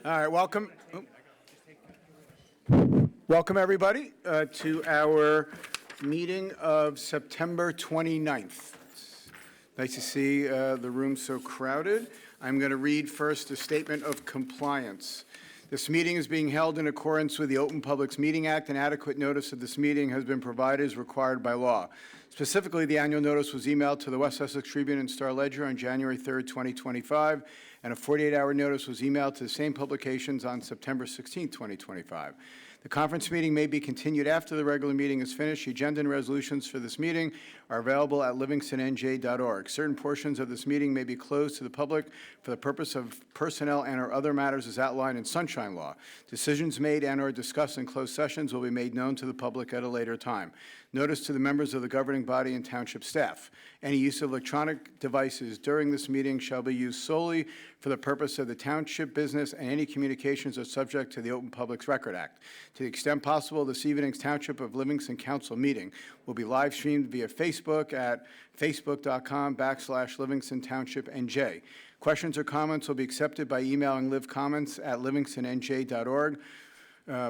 All right, welcome. Welcome, everybody, to our meeting of September 29th. Nice to see the room so crowded. I'm going to read first a statement of compliance. This meeting is being held in accordance with the Open Publics Meeting Act, and adequate notice of this meeting has been provided as required by law. Specifically, the annual notice was emailed to the West Essex Tribune and Star-Ledger on January 3rd, 2025, and a 48-hour notice was emailed to the same publications on September 16th, 2025. The conference meeting may be continued after the regular meeting is finished. The agenda and resolutions for this meeting are available at livingstonnj.org. Certain portions of this meeting may be closed to the public for the purpose of personnel and or other matters as outlined in Sunshine Law. Decisions made and or discussed in closed sessions will be made known to the public at a later time. Notice to the members of the governing body and township staff. Any use of electronic devices during this meeting shall be used solely for the purpose of the township business, and any communications are subject to the Open Publics Record Act. To the extent possible, this evening's Township of Livingston Council meeting will be live streamed via Facebook at facebook.com/Livingston Township NJ. Questions or comments will be accepted by emailing livcomments@livingstonNJ.org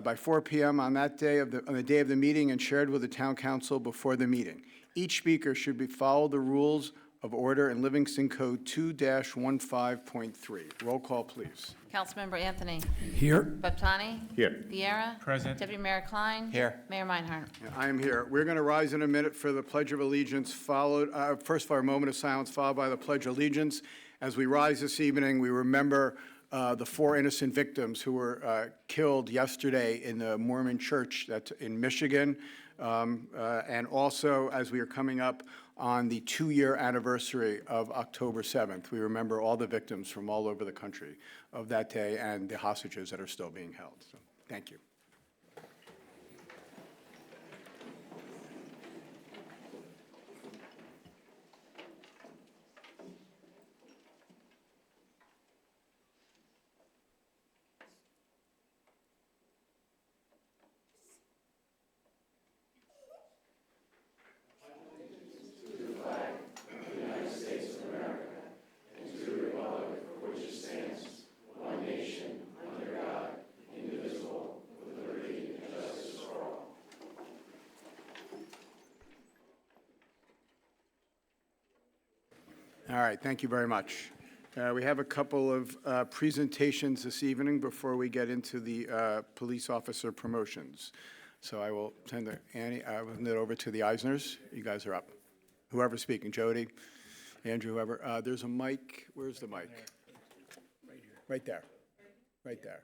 by 4 p.m. on the day of the meeting and shared with the town council before the meeting. Each speaker should follow the rules of order in Livingston Code 2-15.3. Roll call, please. Councilmember Anthony. Here. Baptani. Here. Vieira. Present. Deputy Mayor Klein. Here. Mayor Meinhardt. I am here. We're going to rise in a minute for the Pledge of Allegiance, first for a moment of silence, followed by the Pledge of Allegiance. As we rise this evening, we remember the 4 innocent victims who were killed yesterday in the Mormon church that's in Michigan. And also, as we are coming up on the 2-year anniversary of October 7th, we remember all the victims from all over the country of that day and the hostages that are still being held. So, thank you. All right, thank you very much. We have a couple of presentations this evening before we get into the police officer promotions. So I will send it over to the Eisners. You guys are up. Whoever's speaking, Jody, Andrew, whoever. There's a mic. Where's the mic? Right here. Right there. Right there.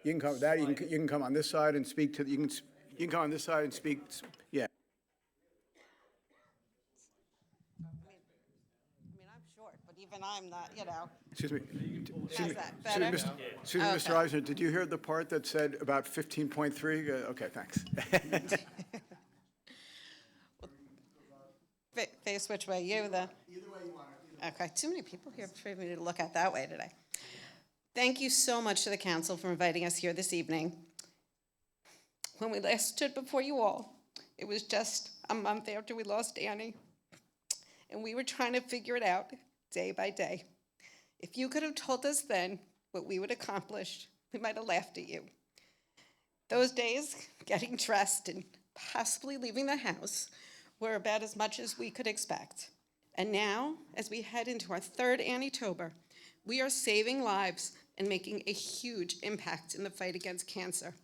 You can come. You can come on this side and speak to. You can come on this side and speak. Yeah. Even I'm not, Excuse me. Is that better? Excuse me, Mr. Eisner, did you hear the part that said about 15.3? Okay, thanks. Face which way? You, the? Either way you want it. Okay, too many people here for me to look at that way today. Thank you so much to the council for inviting us here this evening. When we last stood before you all, it was just a month after we lost Annie, and we were trying to figure it out day by day. If you could have told us then what we would accomplish, we might have laughed at you. Those days, getting dressed and possibly leaving the house, were about as much as we could expect. And now, as we head into our 3rd Annie-tober, we are saving lives and making a huge impact in the fight against cancer.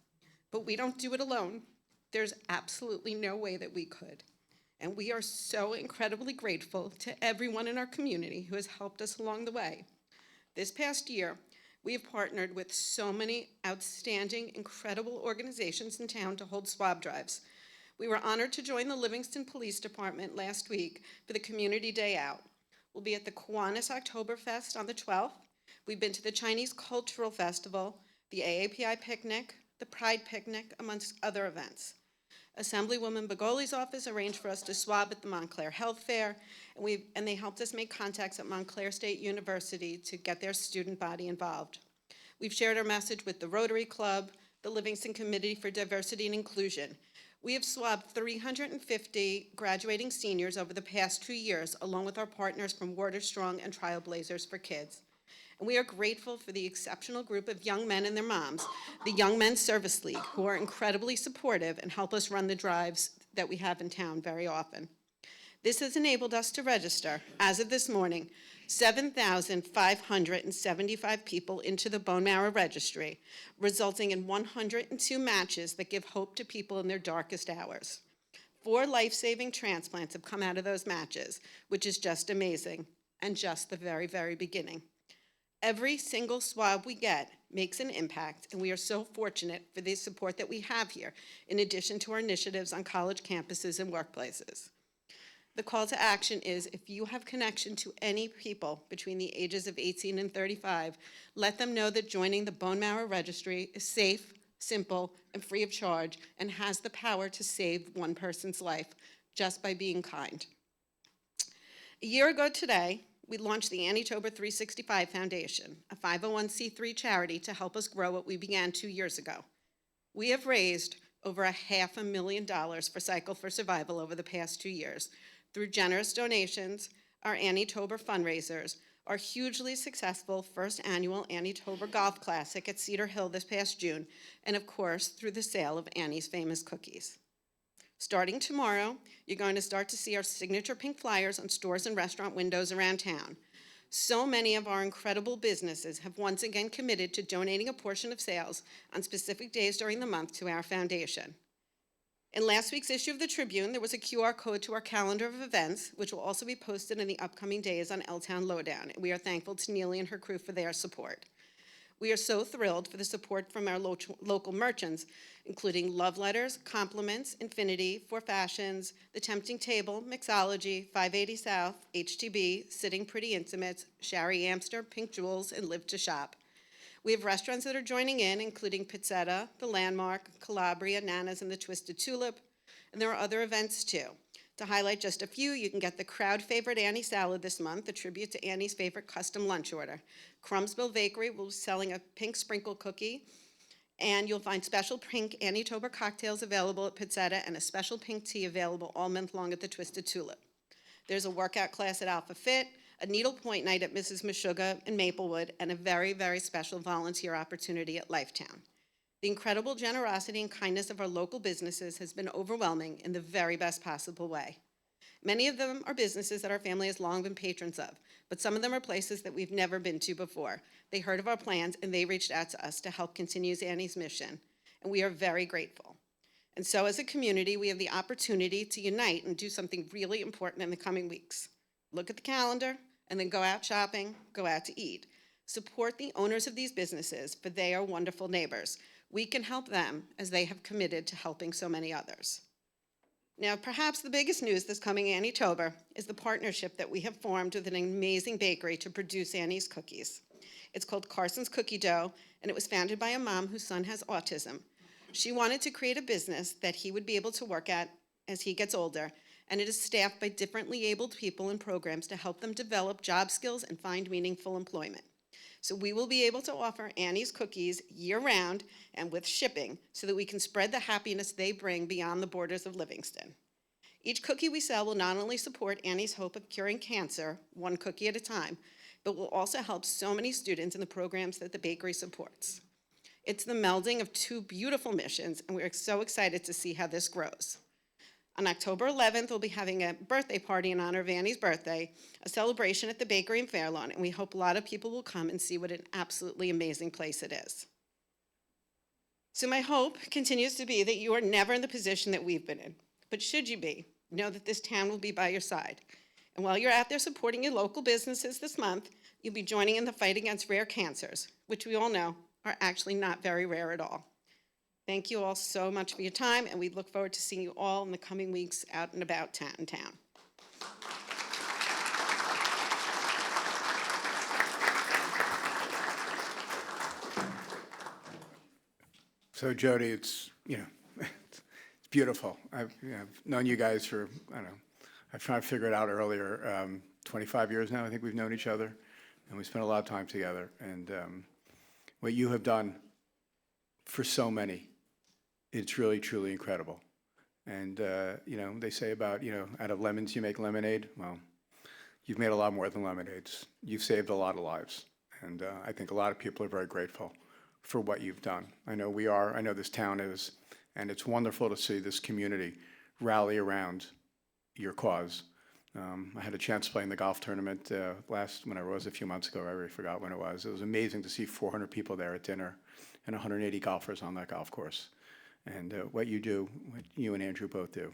But we don't do it alone. There's absolutely no way that we could. And we are so incredibly grateful to everyone in our community who has helped us along the way. This past year, we have partnered with so many outstanding, incredible organizations in town to hold swab drives. We were honored to join the Livingston Police Department last week for the Community Day Out. We'll be at the Kiwanis Oktoberfest on the 12th. We've been to the Chinese Cultural Festival, the AAPI Picnic, the Pride Picnic, amongst other events. Assemblywoman Bagoli's office arranged for us to swab at the Montclair Health Fair, and they helped us make contacts at Montclair State University to get their student body involved. We've shared our message with the Rotary Club, the Livingston Committee for Diversity and Inclusion. We have swabbed 350 graduating seniors over the past 2 years, along with our partners from Water Strong and Trailblazers for Kids. And we are grateful for the exceptional group of young men and their moms, the Young Men's Service League, who are incredibly supportive and help us run the drives that we have in town very often. This has enabled us to register, as of this morning, 7,575 people into the bone marrow registry, resulting in 102 matches that give hope to people in their darkest hours. 4 life-saving transplants have come out of those matches, which is just amazing, and just the very, very beginning. Every single swab we get makes an impact, and we are so fortunate for the support that we have here, in addition to our initiatives on college campuses and workplaces. The call to action is, if you have connection to any people between the ages of 18 and 35, let them know that joining the Bone Marrow Registry is safe, simple, and free of charge, and has the power to save one person's life just by being kind. A year ago today, we launched the Annie-tober 365 Foundation, a 501c3 charity to help us grow what we began 2 years ago. We have raised over $500,000 for Cycle for Survival over the past 2 years through generous donations, our Annie-tober fundraisers, our hugely successful first annual Annie-tober Golf Classic at Cedar Hill this past June, and of course, through the sale of Annie's Famous Cookies. Starting tomorrow, you're going to start to see our signature pink flyers on stores and restaurant windows around town. So many of our incredible businesses have once again committed to donating a portion of sales on specific days during the month to our foundation. In last week's issue of the Tribune, there was a QR code to our calendar of events, which will also be posted in the upcoming days on L-Town Lowdown. And we are thankful to Neely and her crew for their support. We are so thrilled for the support from our local merchants, including Love Letters, Compliments, Infinity, For Fashions, The Tempting Table, Mixology, 580 South, HTB, Sitting Pretty Intimates, Shari Amster, Pink Jewels, and Live to Shop. We have restaurants that are joining in, including Pizzetta, The Landmark, Calabria, Nana's, and the Twisted Tulip. And there are other events too. To highlight just a few, you can get the crowd favorite Annie salad this month, a tribute to Annie's favorite custom lunch order. Crumbsville Bakery will be selling a pink sprinkle cookie, and you'll find special pink Annie-tober cocktails available at Pizzetta and a special pink tea available all month long at the Twisted Tulip. There's a workout class at Alpha Fit, a needlepoint night at Mrs. Meshuggah in Maplewood, and a very, very special volunteer opportunity at Lifetown. The incredible generosity and kindness of our local businesses has been overwhelming in the very best possible way. Many of them are businesses that our family has long been patrons of, but some of them are places that we've never been to before. They heard of our plans and they reached out to us to help continue Annie's mission, and we are very grateful. And so as a community, we have the opportunity to unite and do something really important in the coming weeks. Look at the calendar and then go out shopping, go out to eat. Support the owners of these businesses, for they are wonderful neighbors. We can help them as they have committed to helping so many others. Now, perhaps the biggest news this coming Annie-tober is the partnership that we have formed with an amazing bakery to produce Annie's cookies. It's called Carson's Cookie Dough, and it was founded by a mom whose son has autism. She wanted to create a business that he would be able to work at as he gets older, and it is staffed by differently abled people and programs to help them develop job skills and find meaningful employment. So we will be able to offer Annie's cookies year-round and with shipping so that we can spread the happiness they bring beyond the borders of Livingston. Each cookie we sell will not only support Annie's hope of curing cancer, one cookie at a time, but will also help so many students in the programs that the bakery supports. It's the melding of two beautiful missions, and we're so excited to see how this grows. On October 11th, we'll be having a birthday party in honor of Annie's birthday, a celebration at the bakery in Fairlawn, and we hope a lot of people will come and see what an absolutely amazing place it is. So my hope continues to be that you are never in the position that we've been in, but should you be, know that this town will be by your side. And while you're out there supporting your local businesses this month, you'll be joining in the fight against rare cancers, which we all know are actually not very rare at all. Thank you all so much for your time, and we look forward to seeing you all in the coming weeks out and about town. So Jody, it's beautiful. I've known you guys for, I don't know, I've tried to figure it out earlier, 25 years now, I think we've known each other, and we spent a lot of time together. And what you have done for so many, it's really, truly incredible. And, they say about, out of lemons you make lemonade. Well, you've made a lot more than lemonades. You've saved a lot of lives. And I think a lot of people are very grateful for what you've done. I know we are, I know this town is, and it's wonderful to see this community rally around your cause. I had a chance to play in the golf tournament whenever it was, a few months ago. I already forgot when it was. It was amazing to see 400 people there at dinner and 180 golfers on that golf course. And what you do, what you and Andrew both do,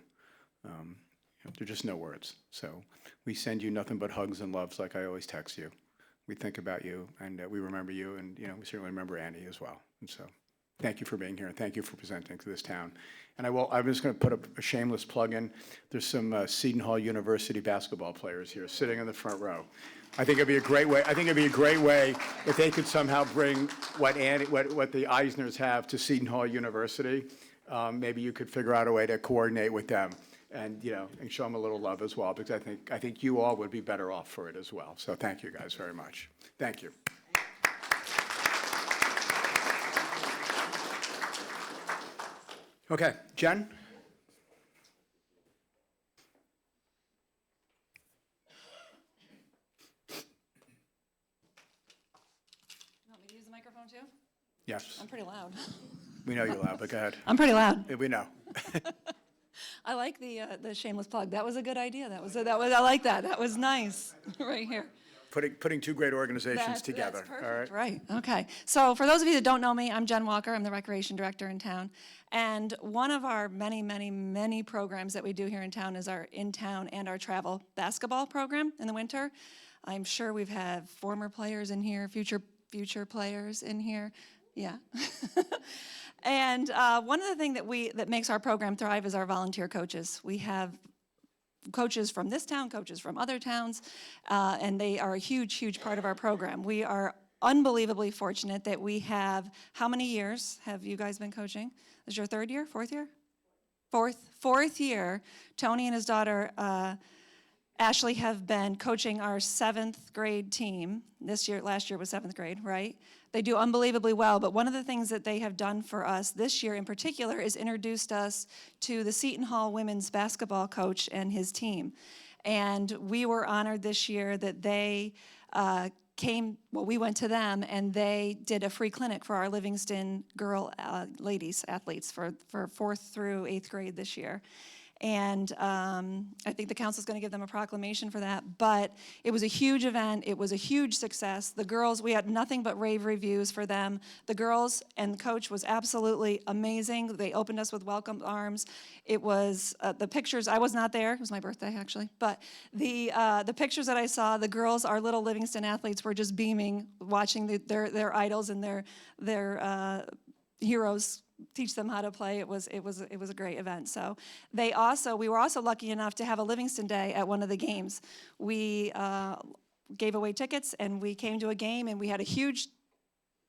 there are just no words. So we send you nothing but hugs and loves, like I always text you. We think about you, and we remember you, and we certainly remember Annie as well. And so thank you for being here, and thank you for presenting to this town. And I'm just going to put a shameless plug in. There's some Seton Hall University basketball players here sitting in the front row. I think it'd be a great way. If they could somehow bring what the Eisners have to Seton Hall University. Maybe you could figure out a way to coordinate with them, and and show them a little love as well, because I think you all would be better off for it as well. So thank you guys very much. Thank you. Okay, Jen? You want me to use the microphone too? Yes. I'm pretty loud. We know you're loud, but go ahead. I'm pretty loud. We know. I like the shameless plug. That was a good idea. I like that. That was nice, right here. Putting two great organizations together. That's All perfect. right. Right. Okay. So for those of you that don't know me, I'm Jen Walker. I'm the recreation director in town. And one of our many, many, many programs that we do here in town is our in-town and our travel basketball program in the winter. I'm sure we've had former players in here, future players in here. Yeah. And one of the things that makes our program thrive is our volunteer coaches. We have coaches from this town, coaches from other towns, and they are a huge, huge part of our program. We are unbelievably fortunate that we have, how many years have you guys been coaching? This is your third year, fourth year? Fourth year. Tony and his daughter, Ashley, have been coaching our 7th grade team. Last year was 7th grade, right? They do unbelievably well, but one of the things that they have done for us this year in particular is introduced us to the Seton Hall women's basketball coach and his team. And we were honored this year that they we went to them and they did a free clinic for our Livingston ladies athletes for 4th through 8th grade this year. And I think the council's going to give them a proclamation for that. But it was a huge event. It was a huge success. The girls, we had nothing but rave reviews for them. The girls and the coach was absolutely amazing. They opened us with welcome arms. It was the pictures. I was not there. It was my birthday, actually. But the pictures that I saw, the girls, our little Livingston athletes, were just beaming, watching their idols and their heroes teach them how to play. It was a great event. So we were also lucky enough to have a Livingston Day at one of the games. We gave away tickets and we came to a game and we had a huge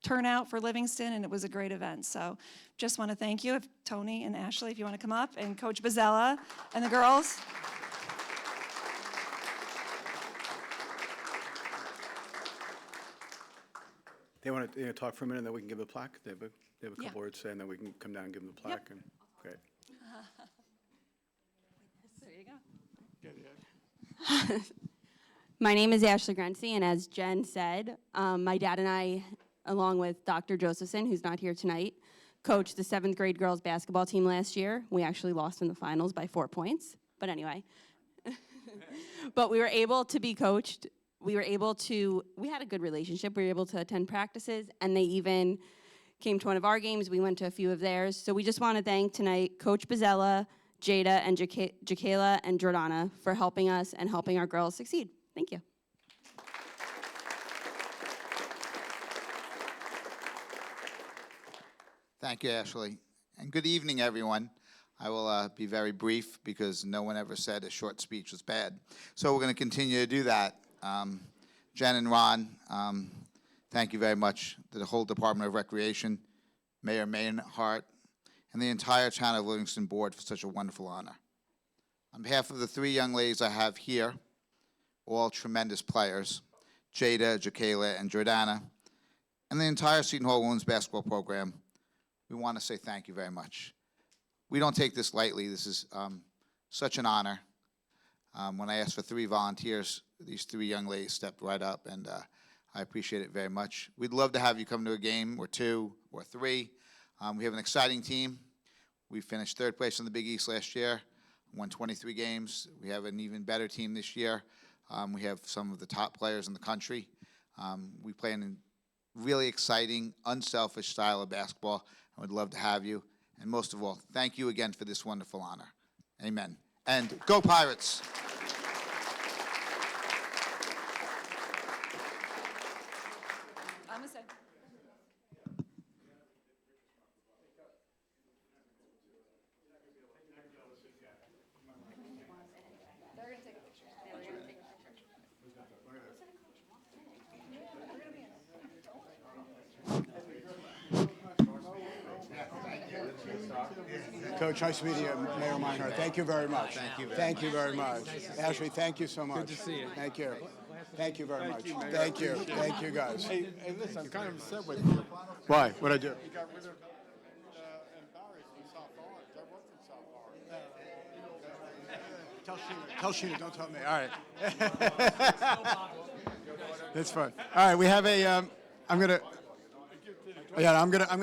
turnout for Livingston and it was a great event. So just want to thank you, Tony and Ashley, if you want to come up, and Coach Bozzella and the girls. They want to talk for a minute, and then we can give the plaque. They have a couple Yeah. words to say, and then we can come down and give them the plaque. Yep. And great. There you go. My name is Ashley Grency, and as Jen said, my dad and I, along with Dr. Josephson, who's not here tonight, coached the 7th grade girls basketball team last year. We actually lost in the finals by 4 points, but anyway. But we were able to be coached. We had a good relationship. We were able to attend practices, and they even came to one of our games. We went to a few of theirs. So we just want to thank tonight Coach Bozzella, Jada, and Jakayla and Jordana for helping us and helping our girls succeed. Thank you. Thank you, Ashley. And good evening, everyone. I will be very brief because no one ever said a short speech was bad. So we're going to continue to do that. Jen and Ron, thank you very much to the whole Department of Recreation, Mayor Maynhart, and the entire Town of Livingston Board for such a wonderful honor. On behalf of the 3 young ladies I have here, all tremendous players, Jada, Jakayla, and Jordana, and the entire Seton Hall women's basketball program, we want to say thank you very much. We don't take this lightly. This is such an honor. When I asked for 3 volunteers, these 3 young ladies stepped right up, and I appreciate it very much. We'd love to have you come to a game or two or three. We have an exciting team. We finished third place in the Big East last year, won 23 games. We have an even better team this year. We have some of the top players in the country. We play in a really exciting, unselfish style of basketball. I would love to have you. And most of all, thank you again for this wonderful honor. Amen. And go Pirates! I'm gonna say. They're gonna take a picture. Yeah, they're gonna take a picture. Coach, nice meeting you, Mayor Meinhardt. Thank you very much. Thank you very much. Ashley, thank you so much. Good to see you. Thank you. Thank you very much. Thank you. Thank you, guys. Hey, listen, I'm kind of upset with you. Why? What'd I do? You got rid of embarrassing South Orange. I was from South Orange. Tell Sheena, don't tell me. All right. That's fine. All right, we have a, I'm gonna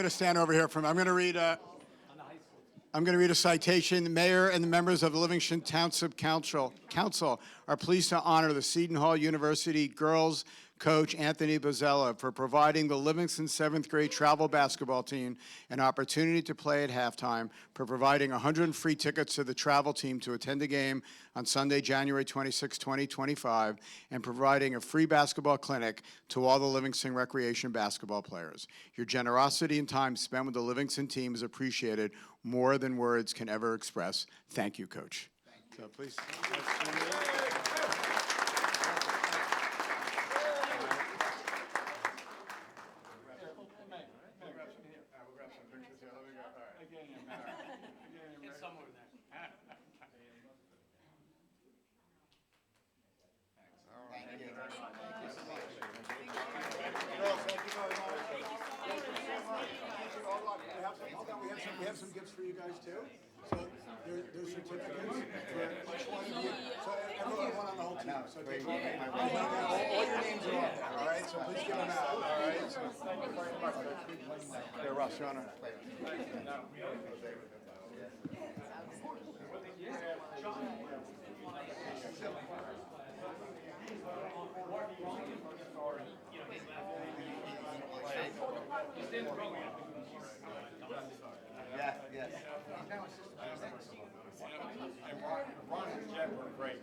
stand over here I'm gonna read a citation. The mayor and the members of the Livingston Township Council are pleased to honor the Seton Hall University girls coach Anthony Bozzella for providing the Livingston 7th grade travel basketball team an opportunity to play at halftime, for providing 100 free tickets to the travel team to attend the game on Sunday, January 26, 2025, and providing a free basketball clinic to all the Livingston Recreation basketball players. Your generosity and time spent with the Livingston team is appreciated more than words can ever express. Thank you, Coach. Thank you. So please. We have some gifts for you guys too. So there's certificates for each one of you. So everyone on the whole team. So take all your names are on there. All right. So please give them out. All right. So thank you very much. Here, Russ, your honor. Yes. Ron and Jeff were great.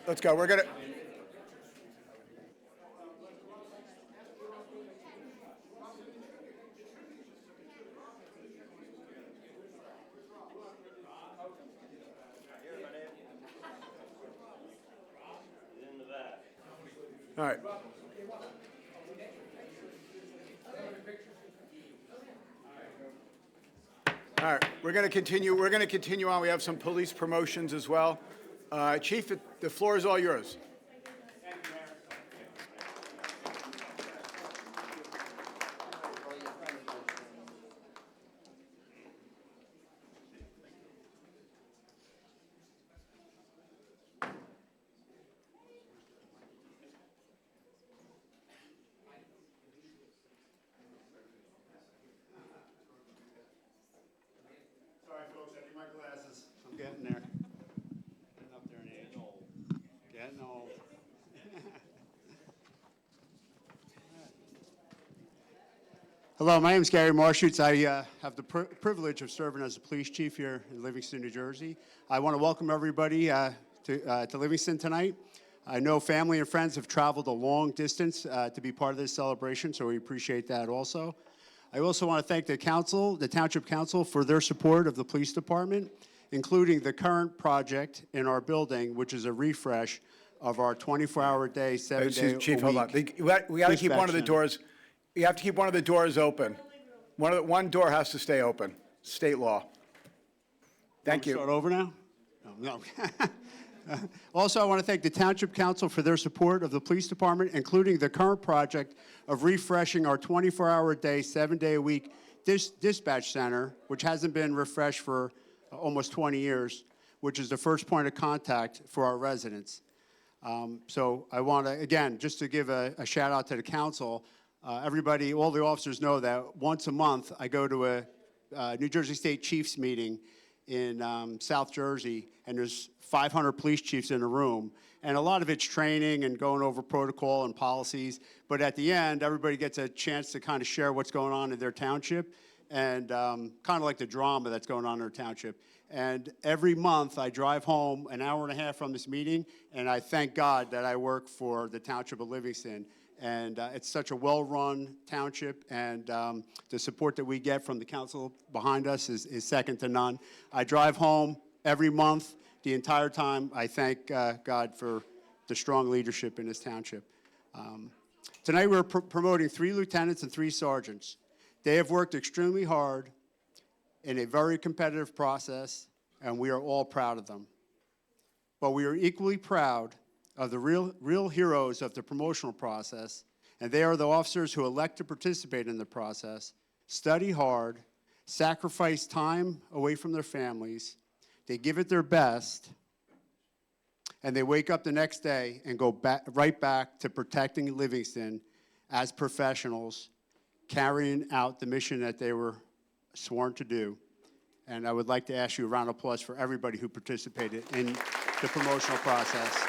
Let's go. We're gonna. All right. All right, we're going to continue. We're going to continue on. We have some police promotions as well. Chief, the floor is all yours. Sorry, folks, I need my glasses. I'm getting there. Getting up there in age. Getting old. Hello, my name is Gary Marshutz. I have the privilege of serving as a police chief here in Livingston, New Jersey. I want to welcome everybody to Livingston tonight. I know family and friends have traveled a long distance to be part of this celebration, so we appreciate that also. I also want to thank the council, the Township Council, for their support of the police department, including the current project in our building, which is a refresh of our 24-hour-a-day, 7-day-a-week. Chief, hold on. We got to keep one of the dispatch doors, you have to keep one of the doors open. One door has to stay open, state law. Thank Start you. over now? No. Also, I want to thank the Township Council for their support of the police department, including the current project of refreshing our 24-hour-a-day, 7-day-a-week dispatch center, which hasn't been refreshed for almost 20 years, which is the first point of contact for our residents. So I want to, again, just to give a shout out to the council, everybody, all the officers know that once a month I go to a New Jersey State Chiefs meeting in South Jersey, and there's 500 police chiefs in the room, and a lot of it's training and going over protocol and policies, but at the end, everybody gets a chance to kind of share what's going on in their township, and kind of like the drama that's going on in their township. And every month, I drive home an hour and a half from this meeting, and I thank God that I work for the Township of Livingston. And it's such a well-run township, and the support that we get from the council behind us is second to none. I drive home every month. The entire time, I thank God for the strong leadership in this township. Tonight, we're promoting 3 lieutenants and 3 sergeants. They have worked extremely hard in a very competitive process, and we are all proud of them. But we are equally proud of the real heroes of the promotional process, and they are the officers who elect to participate in the process, study hard, sacrifice time away from their families, they give it their best, and they wake up the next day and go right back to protecting Livingston as professionals, carrying out the mission that they were sworn to do. And I would like to ask you a round of applause for everybody who participated in the promotional process.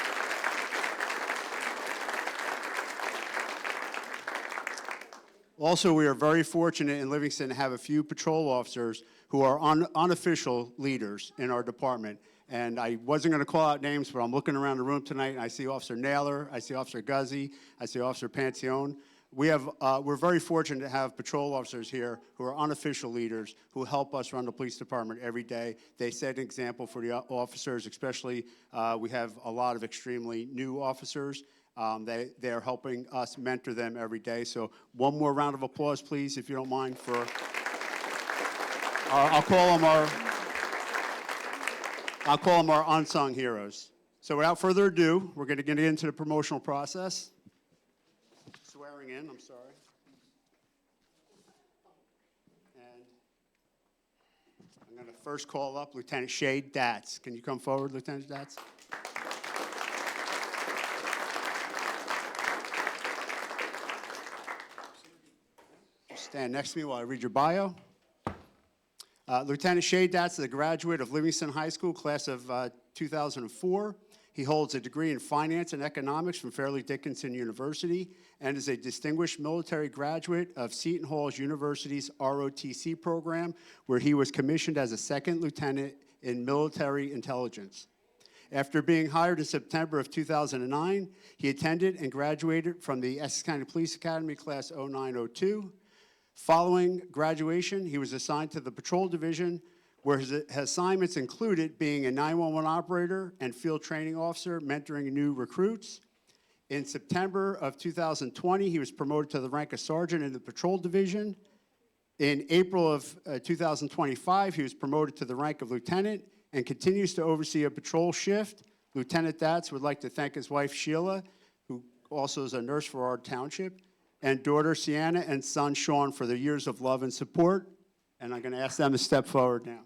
Also, we are very fortunate in Livingston to have a few patrol officers who are unofficial leaders in our department. And I wasn't going to call out names, but I'm looking around the room tonight, and I see Officer Naylor, I see Officer Guzzi, I see Officer Pancione. We're very fortunate to have patrol officers here who are unofficial leaders who help us run the police department every day. They set an example for the officers, especially we have a lot of extremely new officers. They are helping us mentor them every day. So one more round of applause, please, if you don't mind, for I'll call them our unsung heroes. So without further ado, we're going to get into the promotional process. Swearing in, I'm sorry. And I'm going to first call up Lieutenant Shade Datz. Can you come forward, Lieutenant Datz? Stand next to me while I read your bio. Lieutenant Shade Datz is a graduate of Livingston High School, class of 2004. He holds a degree in finance and economics from Fairleigh Dickinson University and is a distinguished military graduate of Seton Hall University's ROTC program, where he was commissioned as a second lieutenant in military intelligence. After being hired in September of 2009, he attended and graduated from the Essex County Police Academy Class 0902. Following graduation, he was assigned to the Patrol Division, where his assignments included being a 911 operator and field training officer, mentoring new recruits. In September of 2020, he was promoted to the rank of sergeant in the Patrol Division. In April of 2025, he was promoted to the rank of lieutenant and continues to oversee a patrol shift. Lieutenant Datz would like to thank his wife, Sheila, who also is a nurse for our township, and daughter Sienna and son Sean for their years of love and support. And I'm going to ask them to step forward now.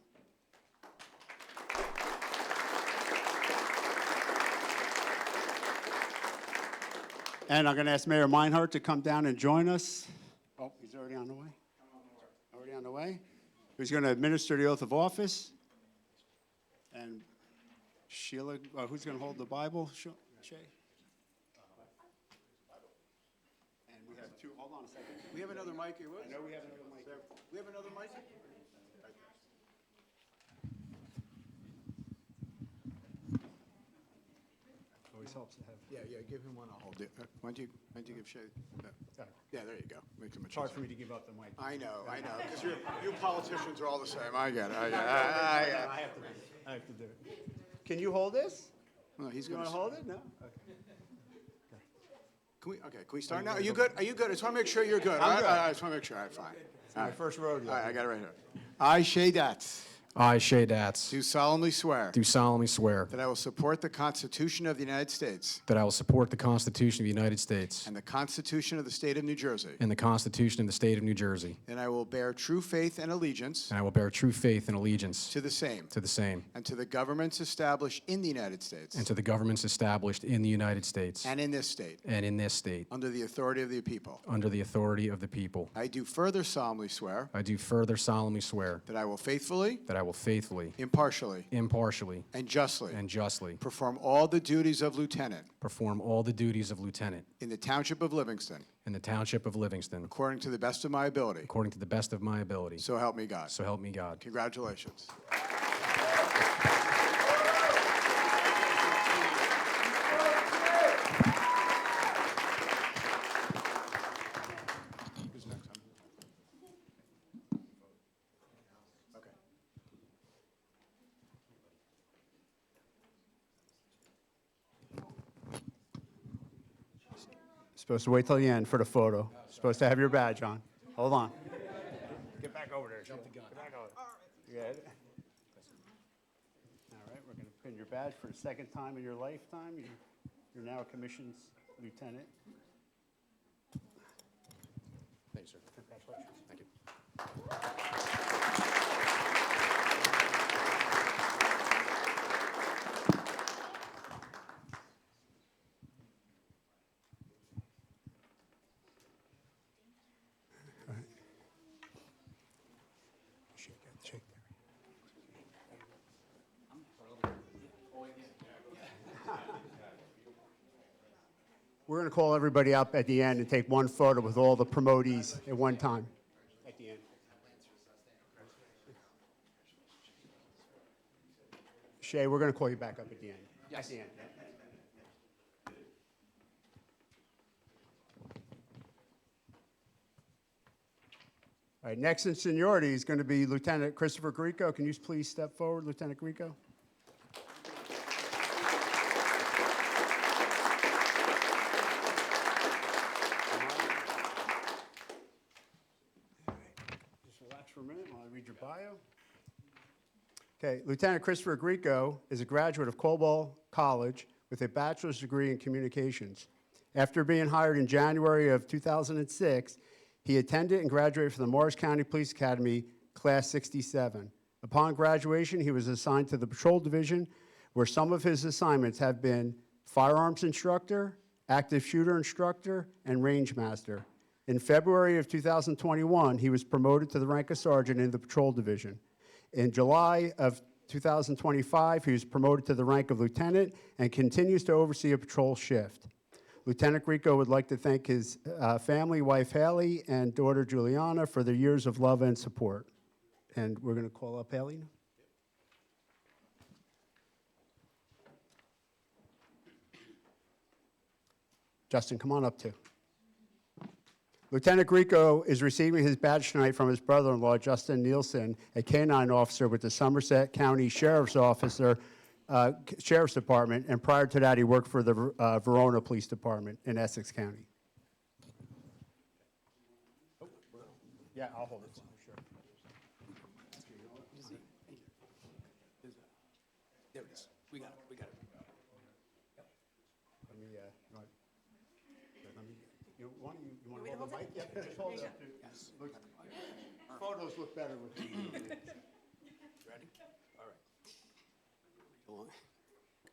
And I'm going to ask Mayor Meinhardt to come down and join us. Oh, he's already on the way? Already on the way? Who's going to administer the oath of office. And Sheila, who's going to hold the Bible? Shay? And we have two. Hold on a second. We have another mic. I know we have another mic. We have another mic? Always helps to have. Yeah, give him one, I'll hold it. Why don't you give Shay? Yeah, there you go. Makes it much It's hard easier. for me to give up the mic. I know, because you politicians are all the same. I get it. I have to do it. Can you hold this? Well, he's You going want to. to hold it? No? Okay. Can we start now? Are you good? Are you good? I just want to make sure you're good. I'm good. I just want to make sure. All right, fine. It's my first rodeo. All right, I got it right here. I, Shay Datz, I, Shay Datz, do solemnly swear do solemnly swear that I will support the Constitution of the United States that I will support the Constitution of the United States and the Constitution of the State of New Jersey, and the Constitution of the State of New Jersey, and I will bear true faith and allegiance and I will bear true faith and allegiance to the same to the same and to the governments established in the United States and to the governments established in the United States and in this state and in this state under the authority of the people. under the authority of the people. I do further solemnly swear I do further solemnly swear that I will faithfully, that I will faithfully, impartially, impartially, and justly and justly perform all the duties of lieutenant perform all the duties of lieutenant in the Township of Livingston in the Township of Livingston according to the best of my ability. according to the best of my ability. So help me God. So help me God. Congratulations. Who's next? Okay. Supposed to wait till the end for the photo. Supposed to have your badge on. Hold on. Get back over there. Jump the gun. Get back over there. You got it? All right, we're going to pin your badge for the second time in your lifetime. You're now a commissioned lieutenant. Thank you, sir. Congratulations. Thank you. Shake it, shake there. We're going to call everybody up at the end and take one photo with all the promotees at one time. At the end. Shay, we're going to call you back up at the end. Yes. At the end. All right, next in seniority is going to be Lieutenant Christopher Grieco. Can you please step forward, Lieutenant Grieco? Just relax for a minute while I read your bio. Okay, Lieutenant Christopher Grieco is a graduate of Coldwell College with a bachelor's degree in communications. After being hired in January of 2006, he attended and graduated from the Morris County Police Academy, Class 67. Upon graduation, he was assigned to the Patrol Division, where some of his assignments have been firearms instructor, active shooter instructor, and range master. In February of 2021, he was promoted to the rank of sergeant in the Patrol Division. In July of 2025, he was promoted to the rank of lieutenant and continues to oversee a patrol shift. Lieutenant Grieco would like to thank his family, wife Haley, and daughter Juliana for their years of love and support. And we're going to call up Haley now. Justin, come on up too. Lieutenant Grieco is receiving his badge tonight from his brother-in-law, Justin Nielsen, a K-9 officer with the Somerset County Sheriff's Department, and prior to that, he worked for the Verona Police Department in Essex County. Yeah, I'll hold it. Sure. There it is. We got it. We got it. Let me, you want to hold the mic? Yeah, just hold it up. Yes. Photos look better with you. Ready? All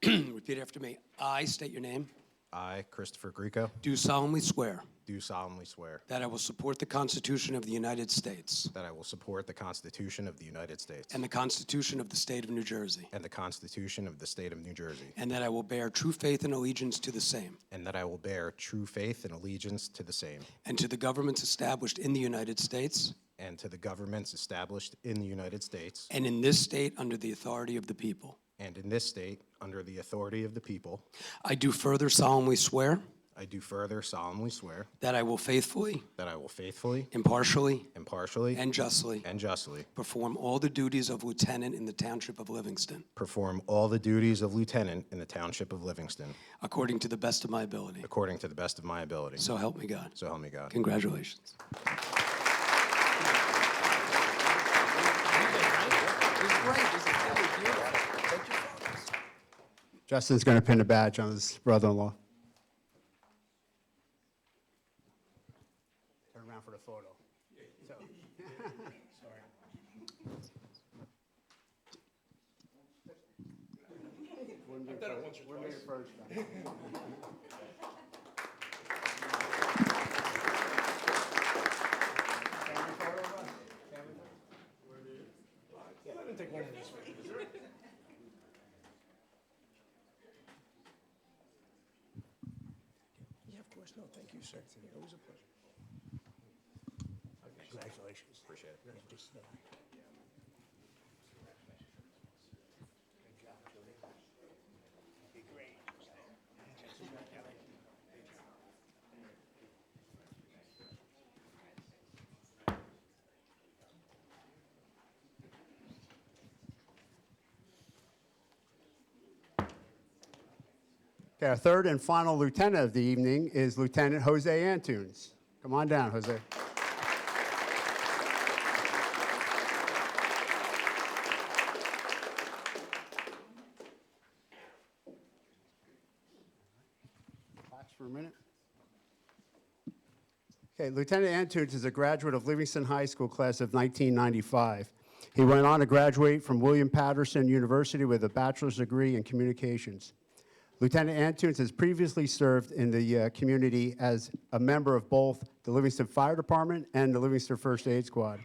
right. Repeat after me. I state your name. I, Christopher Grieco, do solemnly swear do solemnly swear that I will support the Constitution of the United States that I will support the Constitution of the United States and the Constitution of the State of New Jersey, and the Constitution of the State of New Jersey, and that I will bear true faith and allegiance to the same and that I will bear true faith and allegiance to the same and to the governments established in the United States and to the governments established in the United States and in this state under the authority of the people. and in this state under the authority of the people. I do further solemnly swear I do further solemnly swear that I will faithfully, that I will faithfully, impartially, impartially, and justly and justly perform all the duties of lieutenant in the Township of Livingston, perform all the duties of lieutenant in the Township of Livingston according to the best of my ability. according to the best of my ability. So help me God. So help me God. Congratulations. Justin's going to pin a badge on his brother-in-law. Turn around for the photo. Yeah, of course. No, thank you, sir. Always a pleasure. Congratulations. Appreciate it. Okay, our third and final lieutenant of the evening is Lieutenant Jose Antunes. Come on down, Jose. Relax for a minute. Okay, Lieutenant Antunes is a graduate of Livingston High School class of 1995. He went on to graduate from William Patterson University with a bachelor's degree in communications. Lieutenant Antunes has previously served in the community as a member of both the Livingston Fire Department and the Livingston First Aid Squad.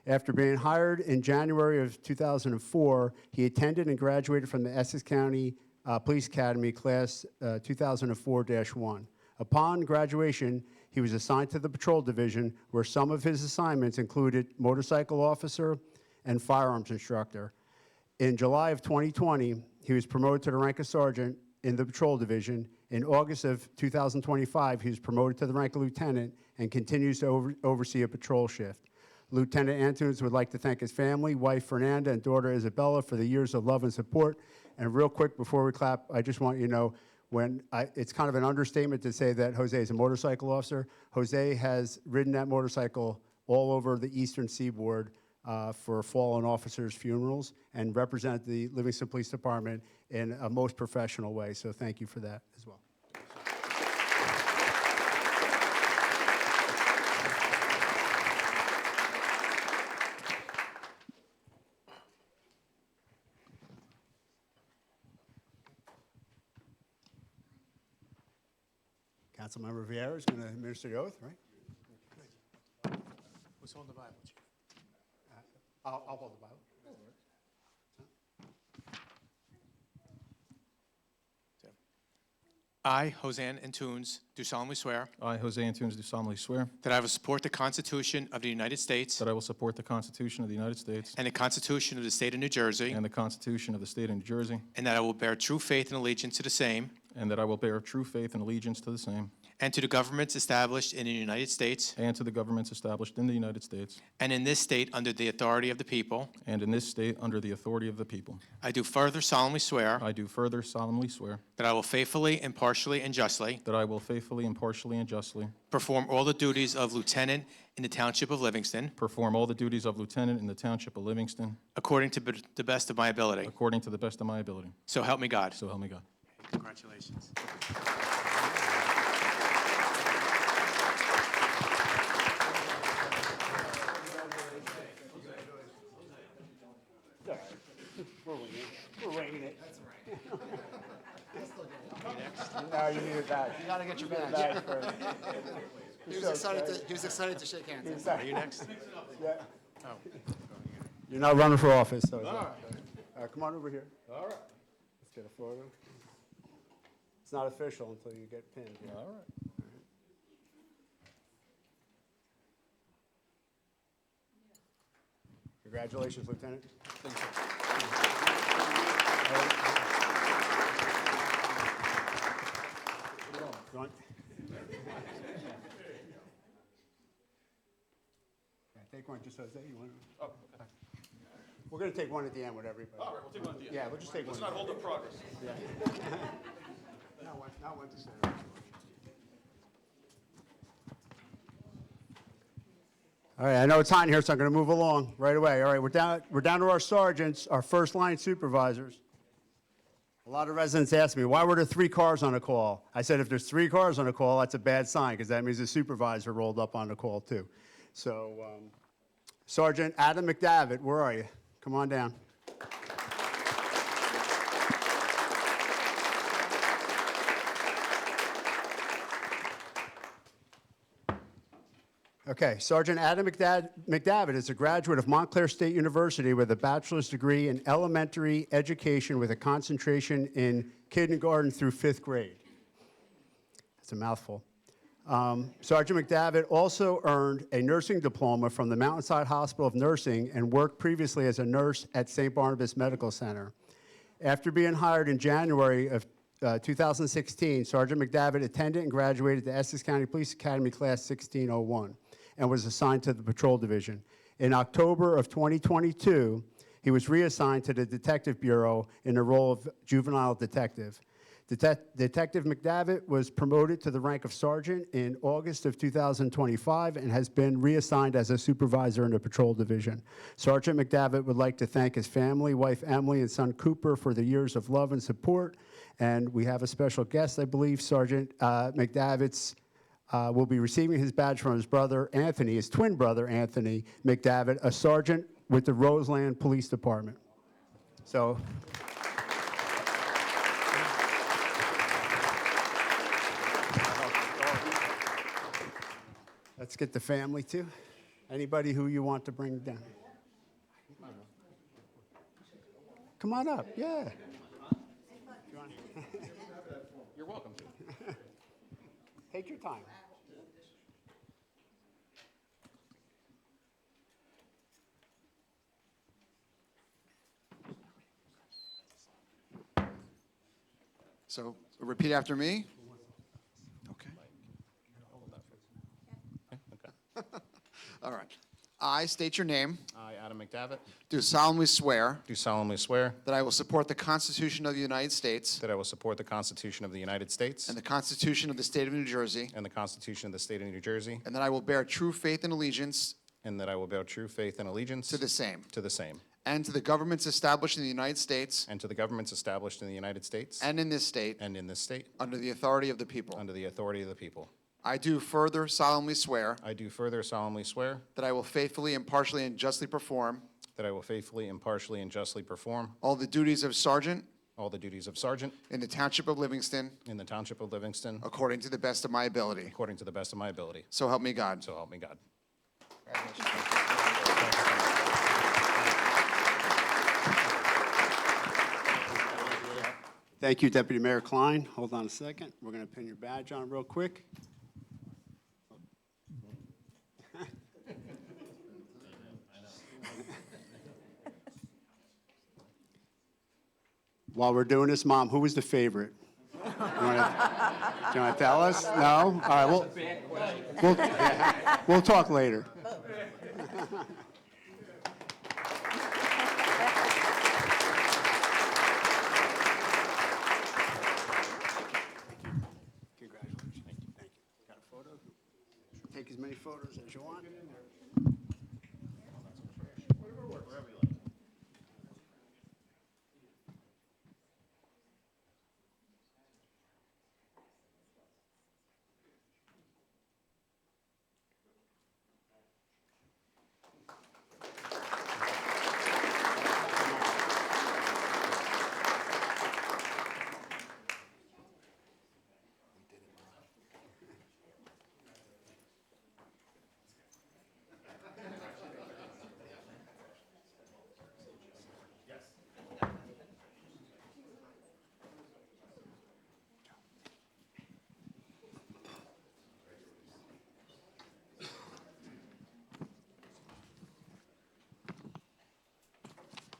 After being hired in January of 2004, he attended and graduated from the Essex County Police Academy Class 2004-1. Upon graduation, he was assigned to the Patrol Division, where some of his assignments included motorcycle officer and firearms instructor. In July of 2020, he was promoted to the rank of sergeant in the Patrol Division. In August of 2025, he was promoted to the rank of lieutenant and continues to oversee a patrol shift. Lieutenant Antunes would like to thank his family, wife Fernanda, and daughter Isabella for the years of love and support. And real quick, before we clap, I just want you to know, it's kind of an understatement to say that Jose is a motorcycle officer. Jose has ridden that motorcycle all over the eastern seaboard for fallen officers' funerals and represent the Livingston Police Department in a most professional way. So thank you for that as well. Councilmember Vieira is going to administer the oath, right? Who's holding the Bible? I'll hold the Bible. I, Hosean Antunes, do solemnly swear I, Jose Antunes, do solemnly swear that I will support the Constitution of the United States that I will support the Constitution of the United States and the Constitution of the State of New Jersey, and the Constitution of the State of New Jersey, and that I will bear true faith and allegiance to the same and that I will bear true faith and allegiance to the same and to the governments established in the United States and to the governments established in the United States and in this state under the authority of the people. and in this state under the authority of the people. I do further solemnly swear I do further solemnly swear that I will faithfully, impartially, and justly that I will faithfully, impartially, and justly perform all the duties of lieutenant in the Township of Livingston perform all the duties of lieutenant in the Township of Livingston according to the best of my ability. according to the best of my ability. So help me God. So help me God. Congratulations. We're winging it. That's right. No, you need a badge. You gotta get your You need a badge. first. He was excited to shake hands. Are you next? Yeah. You're not running for office, so. All right, come on over here. All right. Let's get a photo. It's not official until you get pinned. Yeah. All right. Congratulations, Lieutenant. You want- Yeah, take one, just Jose, you want to? Oh, We're going to take one at the end with everybody. all right, we'll take one at the end. Yeah, we'll just take one. Let's not hold up progress. Not one to center. All right, I know it's hot in here, so I'm going to move along right away. All right, we're down to our sergeants, our first line supervisors. A lot of residents ask me, why were there 3 cars on a call? I said, if there's 3 cars on a call, that's a bad sign, because that means the supervisor rolled up on the call too. So, Sergeant Adam McDavitt, where are you? Come on down. Okay, Sergeant Adam McDavitt is a graduate of Montclair State University with a bachelor's degree in elementary education with a concentration in kindergarten through 5th grade. That's a mouthful. Sergeant McDavitt also earned a nursing diploma from the Mountainside Hospital of Nursing and worked previously as a nurse at St. Barnabas Medical Center. After being hired in January of 2016, Sergeant McDavitt attended and graduated the Essex County Police Academy Class 1601 and was assigned to the Patrol Division. In October of 2022, he was reassigned to the Detective Bureau in the role of juvenile detective. Detective McDavitt was promoted to the rank of sergeant in August of 2025 and has been reassigned as a supervisor in the Patrol Division. Sergeant McDavitt would like to thank his family, wife Emily, and son Cooper for the years of love and support. And we have a special guest, I believe. Sergeant McDavitt will be receiving his badge from his brother, Anthony, his twin brother, Anthony McDavitt, a sergeant with the Roseland Police Department. So. Let's get the family too. Anybody who you want to bring down? Come on up, yeah. You're welcome to. Take your time. So repeat after me. Okay. All right. I state your name. I, Adam McDavitt, Do solemnly swear do solemnly swear that I will support the Constitution of the United States that I will support the Constitution of the United States and the Constitution of the State of New Jersey, and the Constitution of the State of New Jersey, and that I will bear true faith and allegiance and that I will bear true faith and allegiance to the same, to the same, and to the governments established in the United States and to the governments established in the United States and in this state and in this state, under the authority of the people. under the authority of the people. I do further solemnly swear I do further solemnly swear that I will faithfully, impartially, and justly perform that I will faithfully, impartially, and justly perform all the duties of sergeant all the duties of sergeant in the Township of Livingston in the Township of Livingston according to the best of my ability. according to the best of my ability. So help me God. So help me God. Thank you, Deputy Mayor Klein. Hold on a second. We're going to pin your badge on real quick. While we're doing this, Mom, who was the favorite? Do you want to tell us? No? All right, we'll talk later. Congratulations. Thank you. Got a photo? Take as many photos as you want.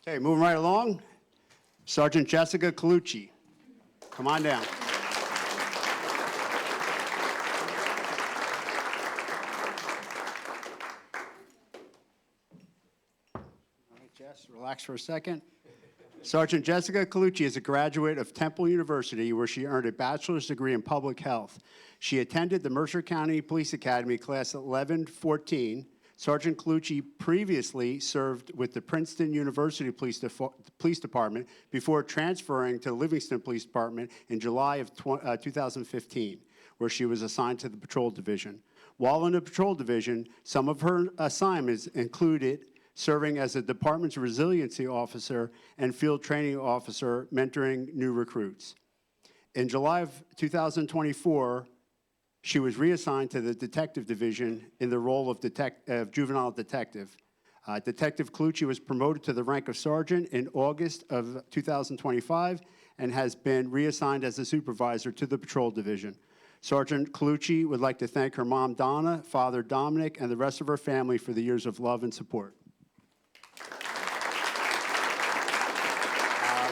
Okay, moving right along. Sergeant Jessica Colucci. Come on down. All right, Jess, relax for a second. Sergeant Jessica Colucci is a graduate of Temple University, where she earned a bachelor's degree in public health. She attended the Mercer County Police Academy Class 1114. Sergeant Colucci previously served with the Princeton University Police Department before transferring to Livingston Police Department in July of 2015, where she was assigned to the Patrol Division. While in the Patrol Division, some of her assignments included serving as a department's resiliency officer and field training officer, mentoring new recruits. In July of 2024, she was reassigned to the Detective Division in the role of juvenile detective. Detective Colucci was promoted to the rank of sergeant in August of 2025 and has been reassigned as a supervisor to the Patrol Division. Sergeant Colucci would like to thank her mom, Donna, father, Dominic, and the rest of her family for the years of love and support.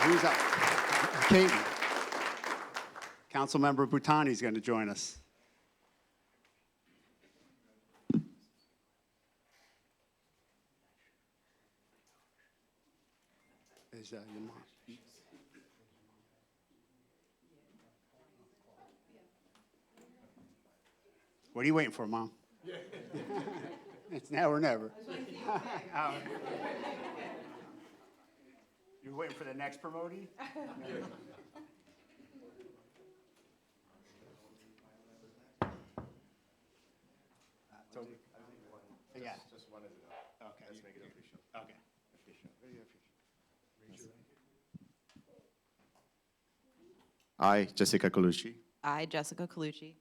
Who's up? Katie. Councilmember Bhutani is going to join us. Is that your mom? What are you waiting for, Mom? It's now or never. You're waiting for the next promoting? Yeah. Just one is enough. Okay. Let's make it official. Okay. Official. I, Jessica Colucci, I, Jessica Colucci,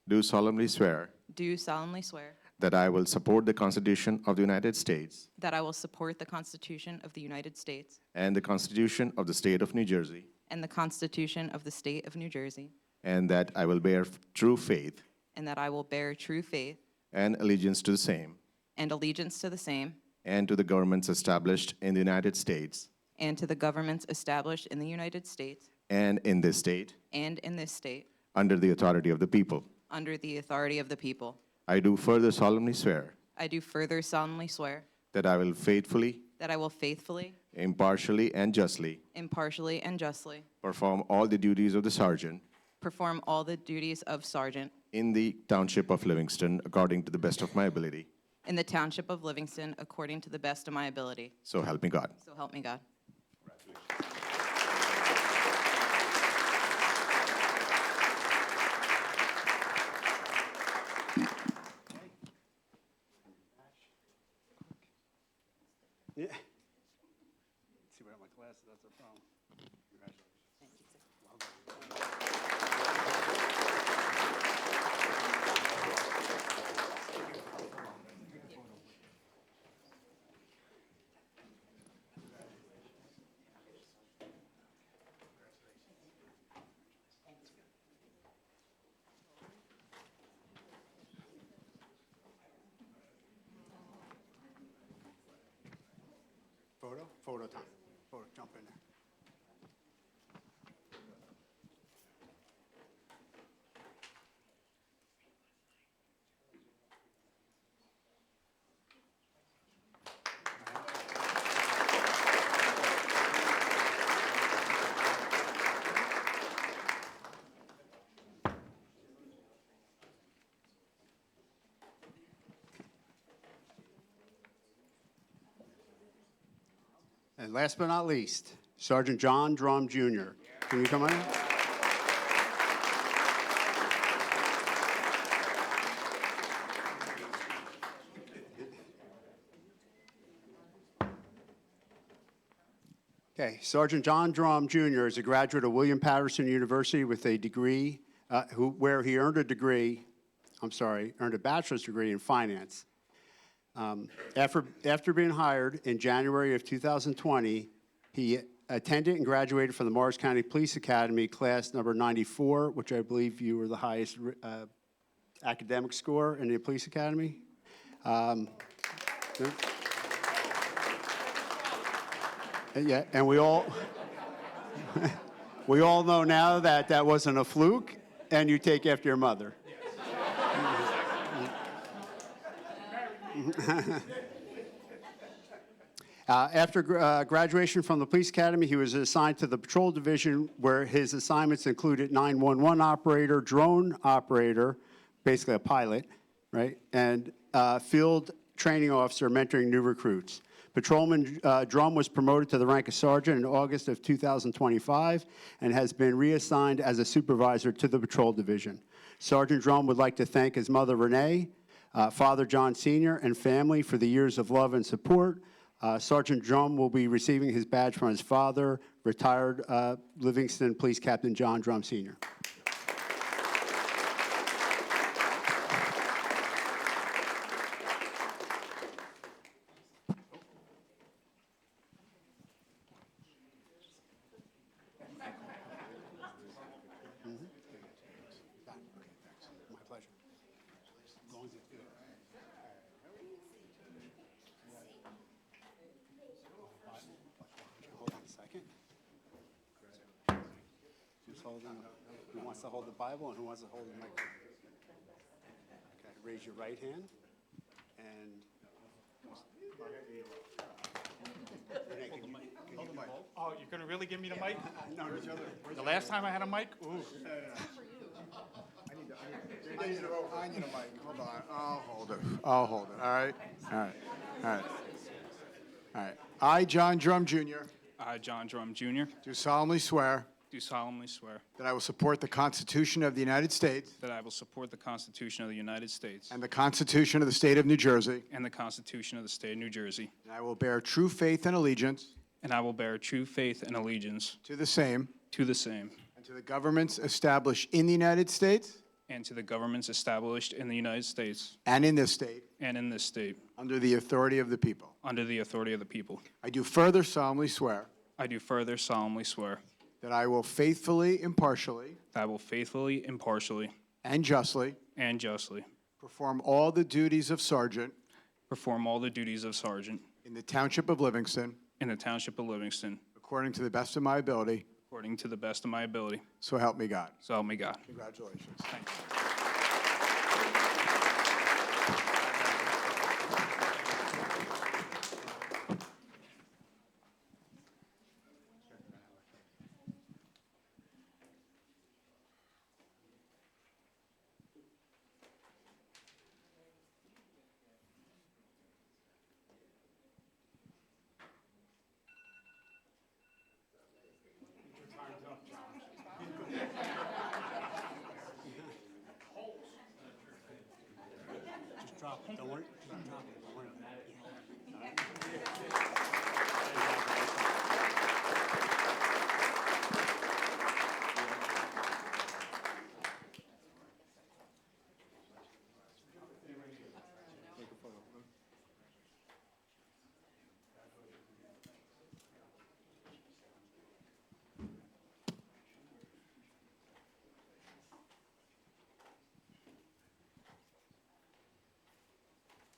do solemnly swear do solemnly swear that I will support the Constitution of the United States that I will support the Constitution of the United States and the Constitution of the State of New Jersey, and the Constitution of the State of New Jersey, and that I will bear true faith and that I will bear true faith and allegiance to the same and allegiance to the same and to the governments established in the United States and to the governments established in the United States and in this state and in this state under the authority of the people. under the authority of the people. I do further solemnly swear I do further solemnly swear that I will faithfully, that I will faithfully, impartially, and justly impartially, and justly perform all the duties of the sergeant perform all the duties of sergeant in the Township of Livingston according to the best of my ability. in the Township of Livingston according to the best of my ability. So help me God. So help me God. Yeah. See, we have my glasses, that's a problem. Congratulations. Photo time. Photo, jump in there. And last but not least, Sergeant John Drum Jr. Can you come on in? Okay, Sergeant John Drum Jr. is a graduate of William Patterson University with a degree, where he earned a bachelor's degree in finance. After being hired in January of 2020, he attended and graduated from the Morris County Police Academy, class number 94, which I believe you were the highest academic score in the police academy. Yeah, and we all, we all know now that that wasn't a fluke, and you take after your mother. After graduation from the police academy, he was assigned to the patrol division, where his assignments included 911 operator, drone operator, basically a pilot, right, and field training officer mentoring new recruits. Patrolman Drum was promoted to the rank of sergeant in August of 2025 and has been reassigned as a supervisor to the patrol division. Sergeant Drum would like to thank his mother, Renee, Father John Sr., and family for the years of love and support. Sergeant Drum will be receiving his badge from his father, retired Livingston Police Captain John Drum Sr. My pleasure. Hold on a second. Who's holding, who wants to hold the Bible and who wants to hold the mic? Okay, raise your right hand and. Renee, can you hold? Oh, you're gonna really give me the mic? No, no, The last time I had a mic? Ooh. I need a mic. Hold on. I'll hold it. All right? All right. All right. All right. I, John Drum Jr., I, John Drum Jr., do solemnly swear do solemnly swear that I will support the Constitution of the United States that I will support the Constitution of the United States and the Constitution of the State of New Jersey, and the Constitution of the State of New Jersey, and I will bear true faith and allegiance and I will bear true faith and allegiance to the same to the same and to the governments established in the United States and to the governments established in the United States and in this state and in this state under the authority of the people. under the authority of the people. I do further solemnly swear I do further solemnly swear that I will faithfully, impartially, that I will faithfully, impartially, and justly and justly perform all the duties of sergeant perform all the duties of sergeant in the Township of Livingston in the Township of Livingston according to the best of my ability, according to the best of my ability. so help me God. So help me God. Congratulations. Thank you. Just drop it, don't worry. Just drop it, don't worry.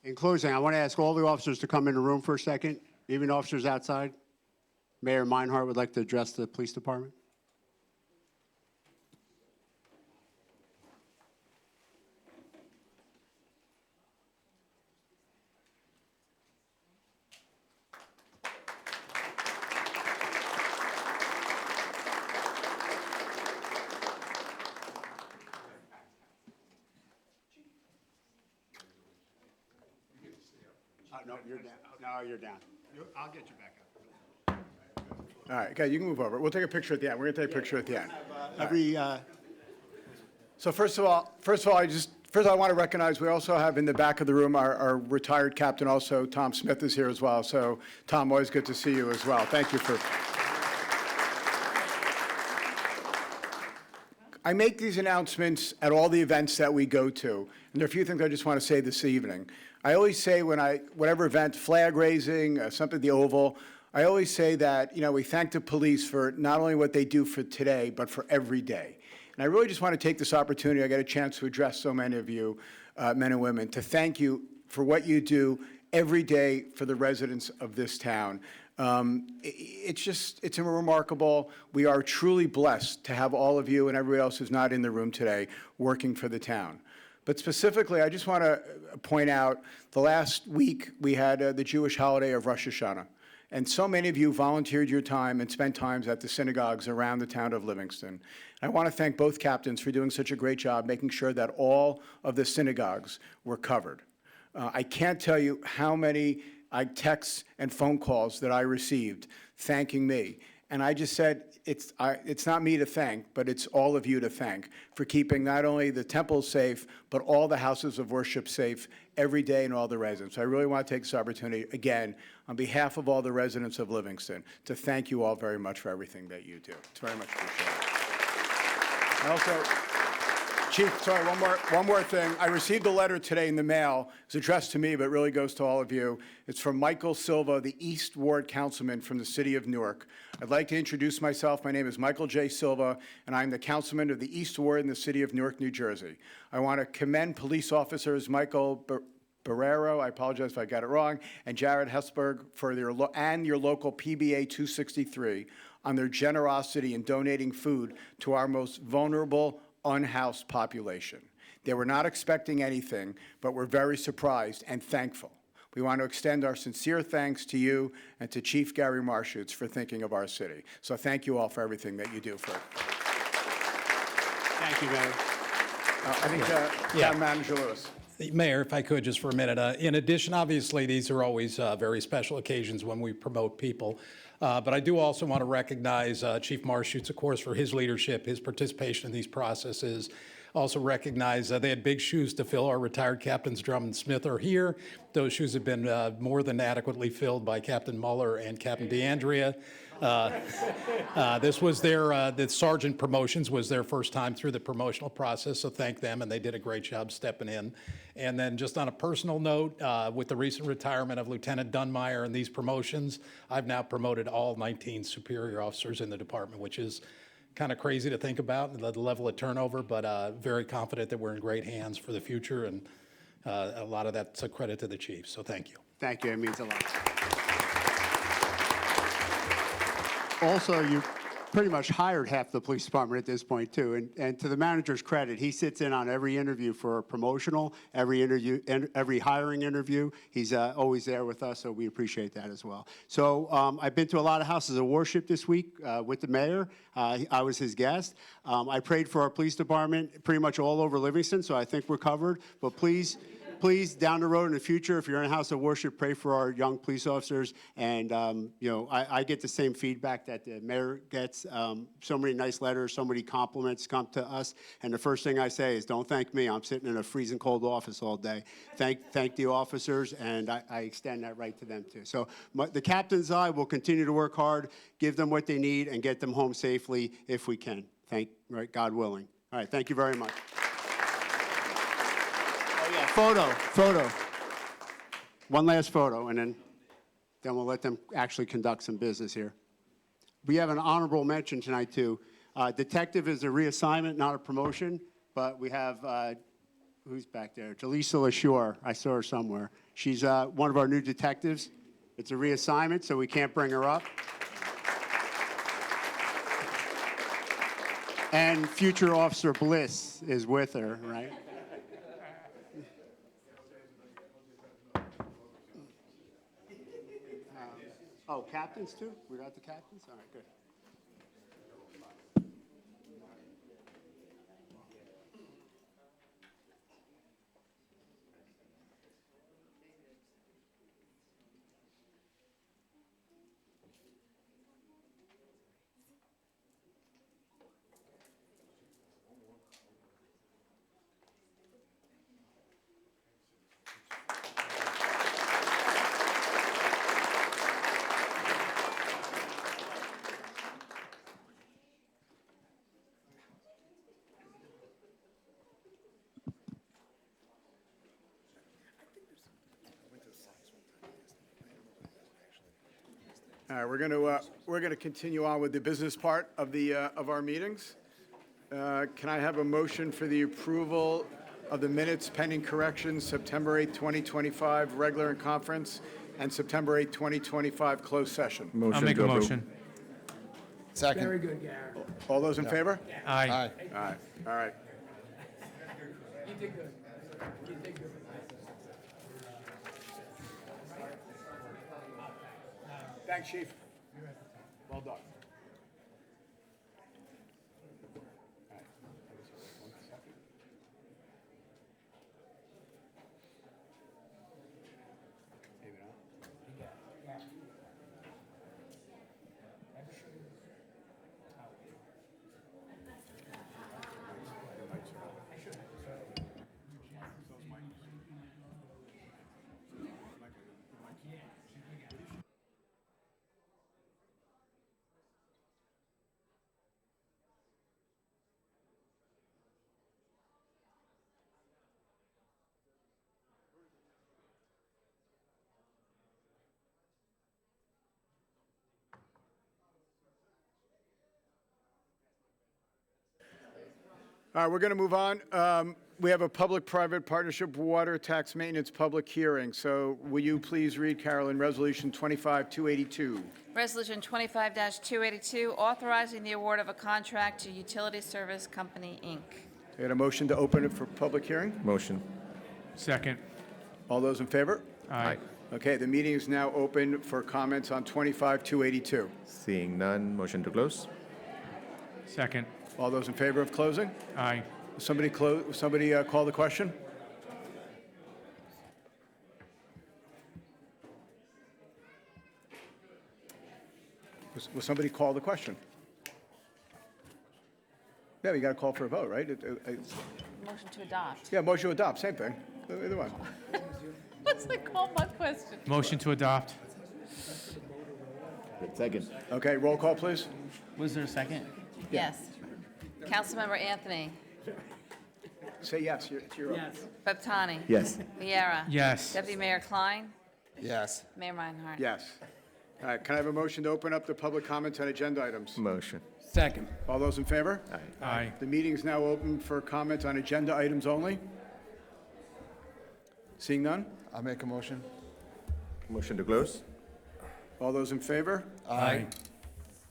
In closing, I want to ask all the officers to come in the room for a second, even officers outside. Mayor Meinhardt would like to address the police department. No, you're down. No, you're down. I'll get you back up. All right, okay, you can move over. We'll take a picture at the end. We're going to take a picture at the end. So first of all, I want to recognize, we also have in the back of the room our retired captain also, Tom Smith is here as well. So Tom, always good to see you as well. Thank you for. I make these announcements at all the events that we go to, and there are a few things I just want to say this evening. I always say whatever event, flag raising, something at the Oval, I always say that, we thank the police for not only what they do for today, but for every day. And I really just want to take this opportunity, I got a chance to address so many of you, men and women, to thank you for what you do every day for the residents of this town. It's remarkable. We are truly blessed to have all of you and everybody else who's not in the room today working for the town. But specifically, I just want to point out, the last week we had the Jewish holiday of Rosh Hashanah. And so many of you volunteered your time and spent times at the synagogues around the town of Livingston. I want to thank both captains for doing such a great job making sure that all of the synagogues were covered. I can't tell you how many texts and phone calls that I received thanking me. And I just said, it's not me to thank, but it's all of you to thank for keeping not only the temple safe, but all the houses of worship safe every day and all the residents. So I really want to take this opportunity, again, on behalf of all the residents of Livingston, to thank you all very much for everything that you do. It's very much appreciated. And also, Chief, sorry, one more thing. I received a letter today in the mail. It's addressed to me, but it really goes to all of you. It's from Michael Silva, the East Ward Councilman from the city of Newark. I'd like to introduce myself. My name is Michael J. Silva, and I'm the councilman of the East Ward in the city of Newark, New Jersey. I want to commend police officers Michael Barrero, I apologize if I got it wrong, and Jared Hesberg for your local PBA 263 on their generosity in donating food to our most vulnerable, unhoused population. They were not expecting anything, but were very surprised and thankful. We want to extend our sincere thanks to you and to Chief Gary Marshutz for thinking of our city. So thank you all for everything that you do for. Thank you, Mayor. I think Town Manager Lewis. Mayor, if I could, just for a minute. In addition, obviously, these are always very special occasions when we promote people. But I do also want to recognize Chief Marshutz, of course, for his leadership, his participation in these processes. Also recognize they had big shoes to fill. Our retired captains Drummond and Smith are here. Those shoes have been more than adequately filled by Captain Muller and Captain DeAndrea. This was the sergeant promotions was their first time through the promotional process, so thank them, and they did a great job stepping in. And then just on a personal note, with the recent retirement of Lieutenant Dunmeyer and these promotions, I've now promoted all 19 superior officers in the department, which is kind of crazy to think about, the level of turnover, but very confident that we're in great hands for the future, and a lot of that's a credit to the chief, so thank you. Thank you. It means a lot. Also, you pretty much hired half the police department at this point, too. And to the manager's credit, he sits in on every interview for a promotional, every hiring interview. He's always there with us, so we appreciate that as well. So I've been to a lot of houses of worship this week with the mayor. I was his guest. I prayed for our police department pretty much all over Livingston, so I think we're covered. But please, down the road in the future, if you're in a house of worship, pray for our young police officers. And, I get the same feedback that the mayor gets. So many nice letters, so many compliments come to us. And the first thing I say is, don't thank me. I'm sitting in a freezing cold office all day. Thank the officers, and I extend that right to them, too. So the captain's eye will continue to work hard, give them what they need, and get them home safely if we can. God willing. All right, thank you very much. Photo. One last photo, and then we'll let them actually conduct some business here. We have an honorable mention tonight, too. Detective is a reassignment, not a promotion, but we have, who's back there? Jaleesa LaShore. I saw her somewhere. She's one of our new detectives. It's a reassignment, so we can't bring her up. And future Officer Bliss is with her, right? Oh, captains too? We got the captains? All right, good. All right, we're gonna continue on with the business part of our meetings. Can I have a motion for the approval of the minutes pending corrections, September 8th, 2025, regular and conference, and September 8, 2025 closed session. I'll make a motion. Second. All those in favor? Aye. All right, all right. Thanks, Chief. Well done. All right, we're going to move on. We have a public-private partnership water tax maintenance public hearing. So will you please read, Carolyn, Resolution 25-282? Resolution 25-282, authorizing the award of a contract to Utility Service Company, Inc. I got a motion to open it for public hearing? Motion. Second. All those in favor? Aye. Okay, the meeting is now open for comments on 25-282. Seeing none, motion to close. Second. All those in favor of closing? Aye. Somebody call the question? Will somebody call the question? Yeah, you got to call for a vote, right? Motion to adopt. Yeah, motion to adopt, same thing. Either one. What's the call my question? Motion to adopt. Second. Okay, roll call, please. Was there a second? Yes. Councilmember Anthony. Say yes, you're up. Beptani. Yes. Viera. Yes. Deputy Mayor Klein. Yes. Mayor Reinhardt. Yes. All right, can I have a motion to open up the public comments on agenda items? Motion. Second. All those in favor? Aye. The meeting is now open for comments on agenda items only. Seeing none? I'll make a motion. Motion to close. All those in favor? Aye.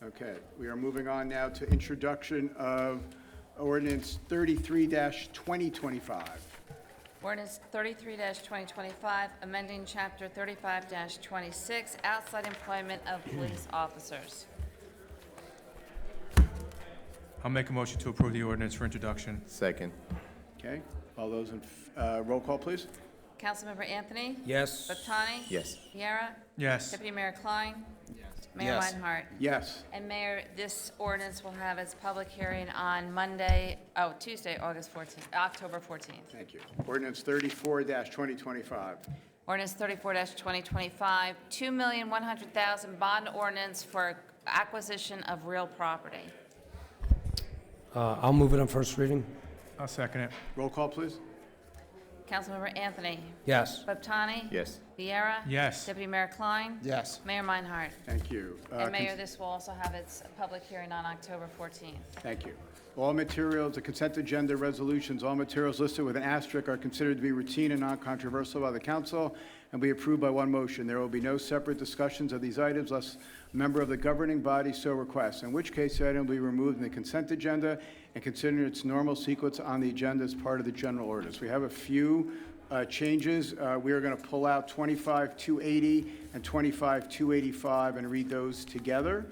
Okay, we are moving on now to introduction of ordinance 33-2025. Ordinance 33-2025, amending Chapter 35-26, outside employment of police officers. I'll make a motion to approve the ordinance for introduction. Second. Okay, all those in, roll call, please. Councilmember Anthony. Yes. Beptani. Yes. Viera. Yes. Deputy Mayor Klein. Mayor Yes. Reinhardt. Yes. And Mayor, this ordinance will have its public hearing on Tuesday, October 14th. Thank you. Ordinance 34-2025. Ordinance 34-2025, $2,100,000 bond ordinance for acquisition of real property. I'll move it on first reading. I'll second it. Roll call, please. Councilmember Anthony. Yes. Beptani. Yes. Viera. Yes. Deputy Mayor Klein. Yes. Mayor Reinhardt. Thank you. And Mayor, this will also have its public hearing on October 14th. Thank you. All materials, the consent agenda resolutions, all materials listed with an asterisk are considered to be routine and non-controversial by the council and be approved by one motion. There will be no separate discussions of these items unless a member of the governing body so requests, in which case the item will be removed in the consent agenda and considered in its normal sequence on the agenda as part of the general orders. We have a few changes. We are going to pull out 25-280 and 25-285 and read those together.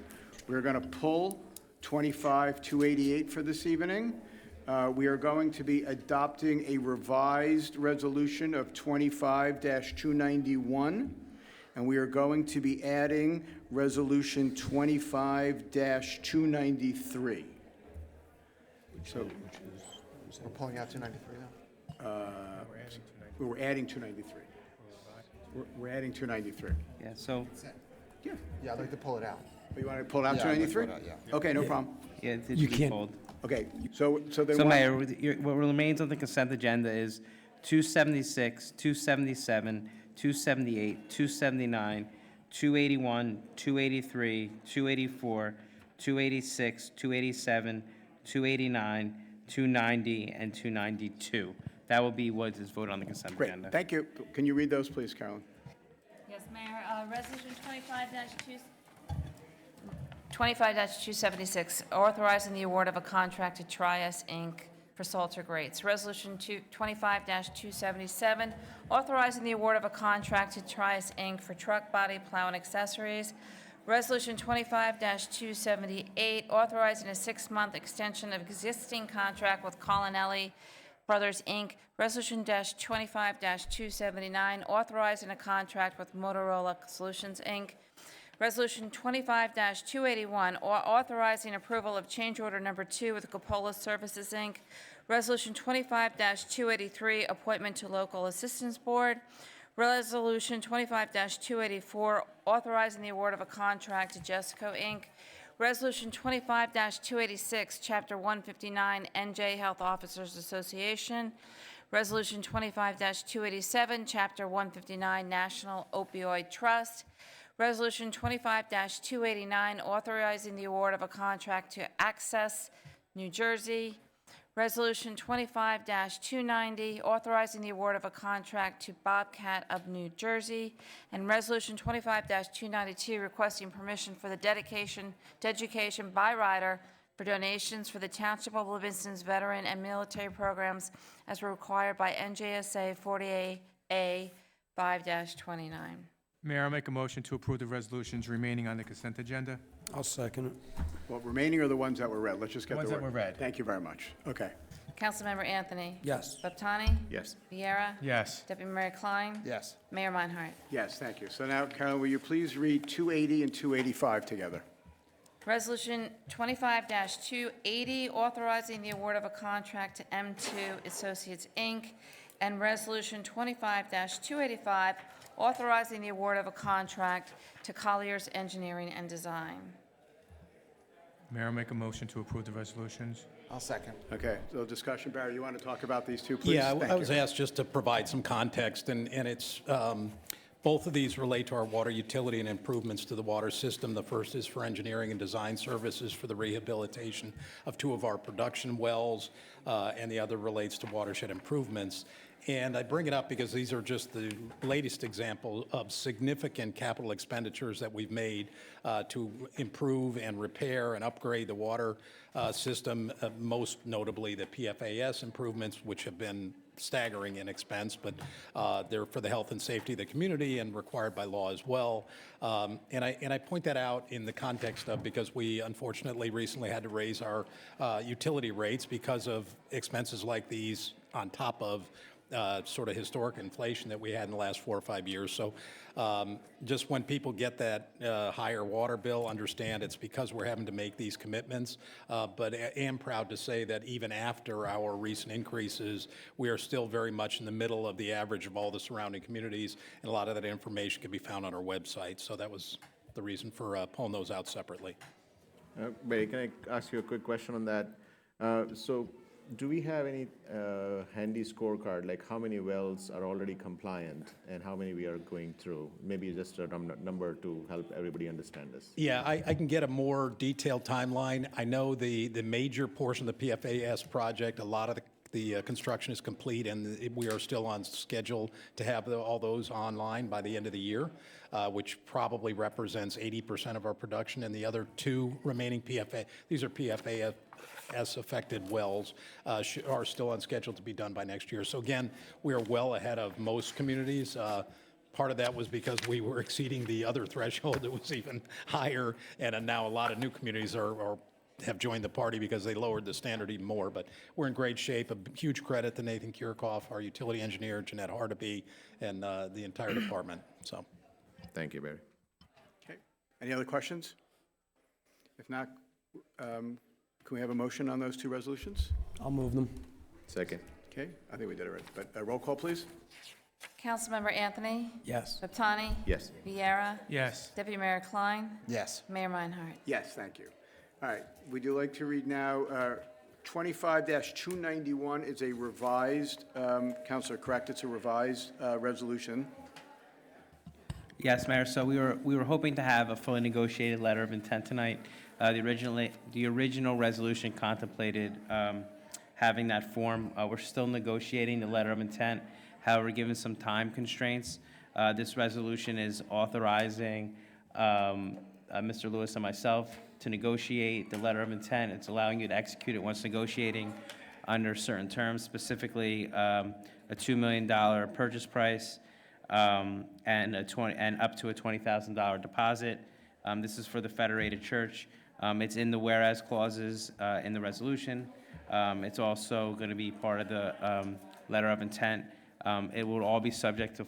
We're going to pull 25-288 for this evening. We are going to be adopting a revised resolution of 25-291, and we are going to be adding resolution 25-293. So We're pulling out 293 now? we're adding 293. We're adding 293. Yeah, so, Yeah. Yeah, I'd like to pull it out. You want to pull out Yeah, I'd like to 293? pull it out, yeah. Okay, no problem. yeah, it You should be can't- pulled. Okay, so then So why- Mayor, what remains on the consent agenda is 276, 277, 278, 279, 281, 283, 284, 286, 287, 289, 290, and 292. That will be what is voted on the consent Great, agenda. thank you. Can you read those, please, Carolyn? Yes, Mayor, Resolution 25-276, authorizing the award of a contract to Trias, Inc. for Salter Grates. Resolution 25-277, authorizing the award of a contract to Trias, Inc. for truck body plow and accessories. Resolution 25-278, authorizing a 6-month extension of existing contract with Colinelli Brothers, Inc. Resolution 25-279, authorizing a contract with Motorola Solutions, Inc. Resolution 25-281, authorizing approval of change order number 2 with Capola Services, Inc. Resolution 25-283, appointment to local assistance board. Resolution 25-284, authorizing the award of a contract to Jessico, Inc. Resolution 25-286, Chapter 159, NJ Health Officers Association. Resolution 25-287, Chapter 159, National Opioid Trust. Resolution 25-289, authorizing the award of a contract to Access New Jersey. Resolution 25-290, authorizing the award of a contract to Bobcat of New Jersey. And Resolution 25-292, requesting permission for the dedication by rider for donations for the Township of Livingston's veteran and military programs as required by NJSA 40A 5-29. Mayor, I'll make a motion to approve the resolutions remaining on the consent agenda. I'll second it. Well, remaining are the ones that were read. Let's just get the Ones that were read. Thank you very much. Okay. Councilmember Anthony. Yes. Baptani. Yes. Viera. Yes. Deputy Mayor Klein. Yes. Mayor Meinhardt. Yes, thank you. So now, Carolyn, will you please read 280 and 285 together? Resolution 25-280, authorizing the award of a contract to M2 Associates, Inc., and Resolution 25-285, authorizing the award of a contract to Colliers Engineering and Design. Mayor, I'll make a motion to approve the resolutions. I'll second. Okay, so discussion, Barry, you want to talk about these two, please? Yeah, Thank I was you. asked just to provide some context, and it's, both of these relate to our water utility and improvements to the water system. The first is for engineering and design services for the rehabilitation of 2 of our production wells, and the other relates to watershed improvements. And I bring it up because these are just the latest example of significant capital expenditures that we've made to improve and repair and upgrade the water system, most notably the PFAS improvements, which have been staggering in expense, but they're for the health and safety of the community and required by law as well. And I point that out in the context of because we unfortunately recently had to raise our utility rates because of expenses like these on top of sort of historic inflation that we had in the last 4 or 5 years. So just when people get that higher water bill, understand it's because we're having to make these commitments. But I am proud to say that even after our recent increases, we are still very much in the middle of the average of all the surrounding communities, and a lot of that information can be found on our website. So that was the reason for pulling those out separately. Barry, can I ask you a quick question on that? So do we have any handy scorecard, like how many wells are already compliant and how many we are going through? Maybe just a number to help everybody understand this. Yeah, I can get a more detailed timeline. I know the major portion of the PFAS project, a lot of the construction is complete, and we are still on schedule to have all those online by the end of the year, which probably represents 80% of our production. And the other 2 remaining these are PFAS affected wells, are still on schedule to be done by next year. So again, we are well ahead of most communities. Part of that was because we were exceeding the other threshold that was even higher, and now a lot of new communities have joined the party because they lowered the standard even more. But we're in great shape. A huge credit to Nathan Kirchhoff, our utility engineer, Jeanette Hardeby, and the entire department. So, thank you, Barry. Okay. Any other questions? If not, can we have a motion on those 2 resolutions? I'll move them. Second. Okay, I think we did it already, but roll call, please. Councilmember Anthony. Yes. Baptani. Yes. Viera. Yes. Deputy Mayor Klein. Yes. Mayor Meinhardt. Yes, thank you. All right, would you like to read now 25-291 is a revised, Councilor, correct, it's a revised resolution. Yes, Mayor. So we were hoping to have a fully negotiated letter of intent tonight. The original resolution contemplated having that form. We're still negotiating the letter of intent. However, given some time constraints, This resolution is authorizing Mr. Lewis and myself to negotiate the letter of intent. It's allowing you to execute it once negotiating under certain terms, specifically a $2 million purchase price and up to a $20,000 deposit. This is for the Federated Church. It's in the whereas clauses in the resolution. It's also going to be part of the letter of intent. It will all be subject to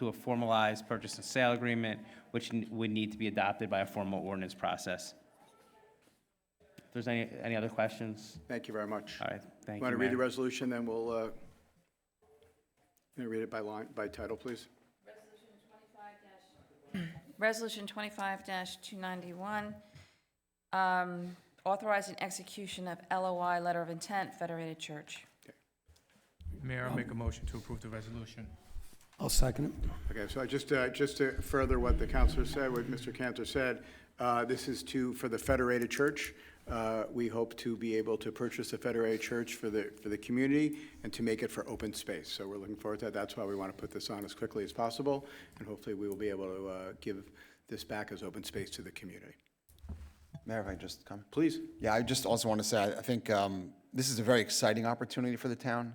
a formalized purchase and sale agreement, which would need to be adopted by a formal ordinance process. If there's any other questions? Thank you very much. All right, thank you, Want to read the Mayor. resolution, then we'll read it by title, please? Resolution 25-291, authorizing execution of LOI, letter of intent, Federated Church. Mayor, I'll make a motion to approve the resolution. I'll second it. Okay, so just to further what the counselor said, what Mr. Cantor said, this is for the Federated Church. We hope to be able to purchase the Federated Church for the community and to make it for open space. So we're looking forward to that. That's why we want to put this on as quickly as possible, and hopefully we will be able to give this back as open space to the community. Mayor, if I just come? Please. Yeah, I just also want to say, I think this is a very exciting opportunity for the town.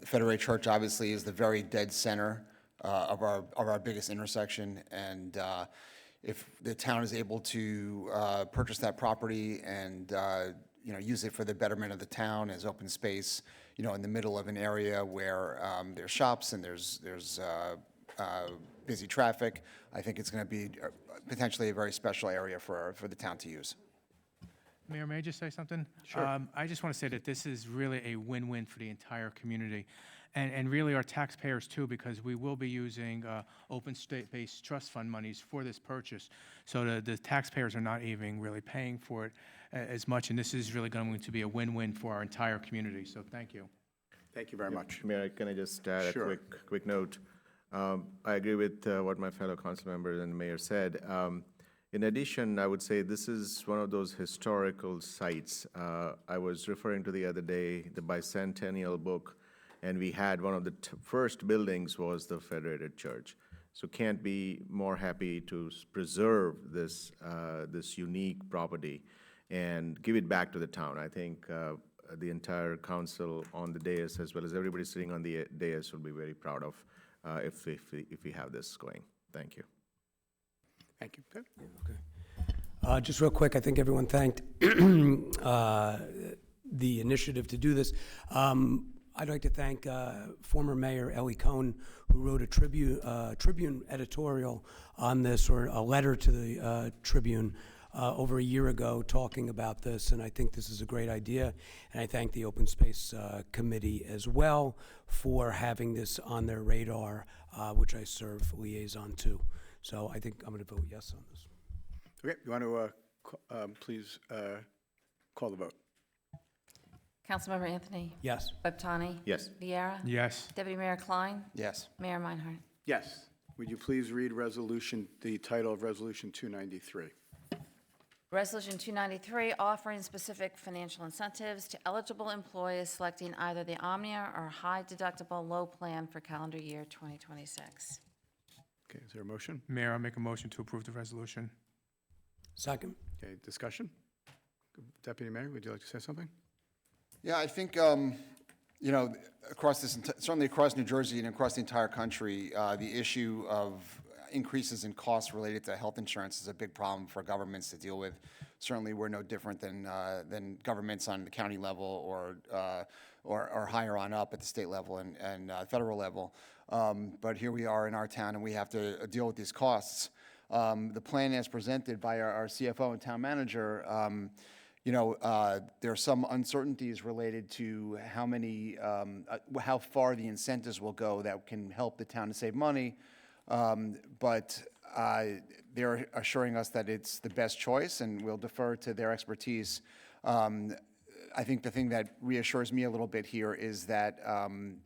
Federated Church obviously is the very dead center of our biggest intersection, and if the town is able to purchase that property and use it for the betterment of the town as open space, in the middle of an area where there's shops and there's busy traffic, I think it's going to be potentially a very special area for the town to use. Mayor, may I just say something? Sure. I just want to say that this is really a win-win for the entire community, and really our taxpayers too, because we will be using open state-based trust fund monies for this purchase. So the taxpayers are not even really paying for it as much, and this is really going to be a win-win for our entire community. So thank you. Thank you very much. Mayor, can I just add Sure. a quick note? I agree with what my fellow council members and mayor said. In addition, I would say this is one of those historical sites. I was referring to the other day, the bicentennial book, and we had one of the first buildings was the Federated Church. So can't be more happy to preserve this unique property and give it back to the town. I think the entire council on the dais, as well as everybody sitting on the dais, will be very proud of if we have this going. Thank you. Thank you. Good. Just real quick, I think everyone thanked the initiative to do this. I'd like to thank former Mayor Ellie Cohn, who wrote a Tribune editorial on this, or a letter to the Tribune over a year ago talking about this, and I think this is a great idea. And I thank the Open Space Committee as well for having this on their radar, which I serve liaison to. So I think I'm going to vote yes on this. Okay, you want to please call the vote? Councilmember Anthony? Yes. Webtani? Yes. Vieira? Yes. Deputy Mayor Klein? Yes. Mayor Meinhardt? Yes. Would you please read the title of Resolution 293? Resolution 293, offering specific financial incentives to eligible employees selecting either the Omnia or high deductible low plan for calendar year 2026. Okay, is there a motion? Mayor, I'll make a motion to approve the resolution. Second. Okay, discussion? Deputy Mayor, would you like to say something? Yeah, I think, certainly across New Jersey and across the entire country, the issue of increases in costs related to health insurance is a big problem for governments to deal with. Certainly, we're no different than governments on the county level or higher on up at the state level and federal level. But here we are in our town, and we have to deal with these costs. The plan as presented by our CFO and town manager, there are some uncertainties related to how far the incentives will go that can help the town to save money. But they're assuring us that it's the best choice, and we'll defer to their expertise. I think the thing that reassures me a little bit here is that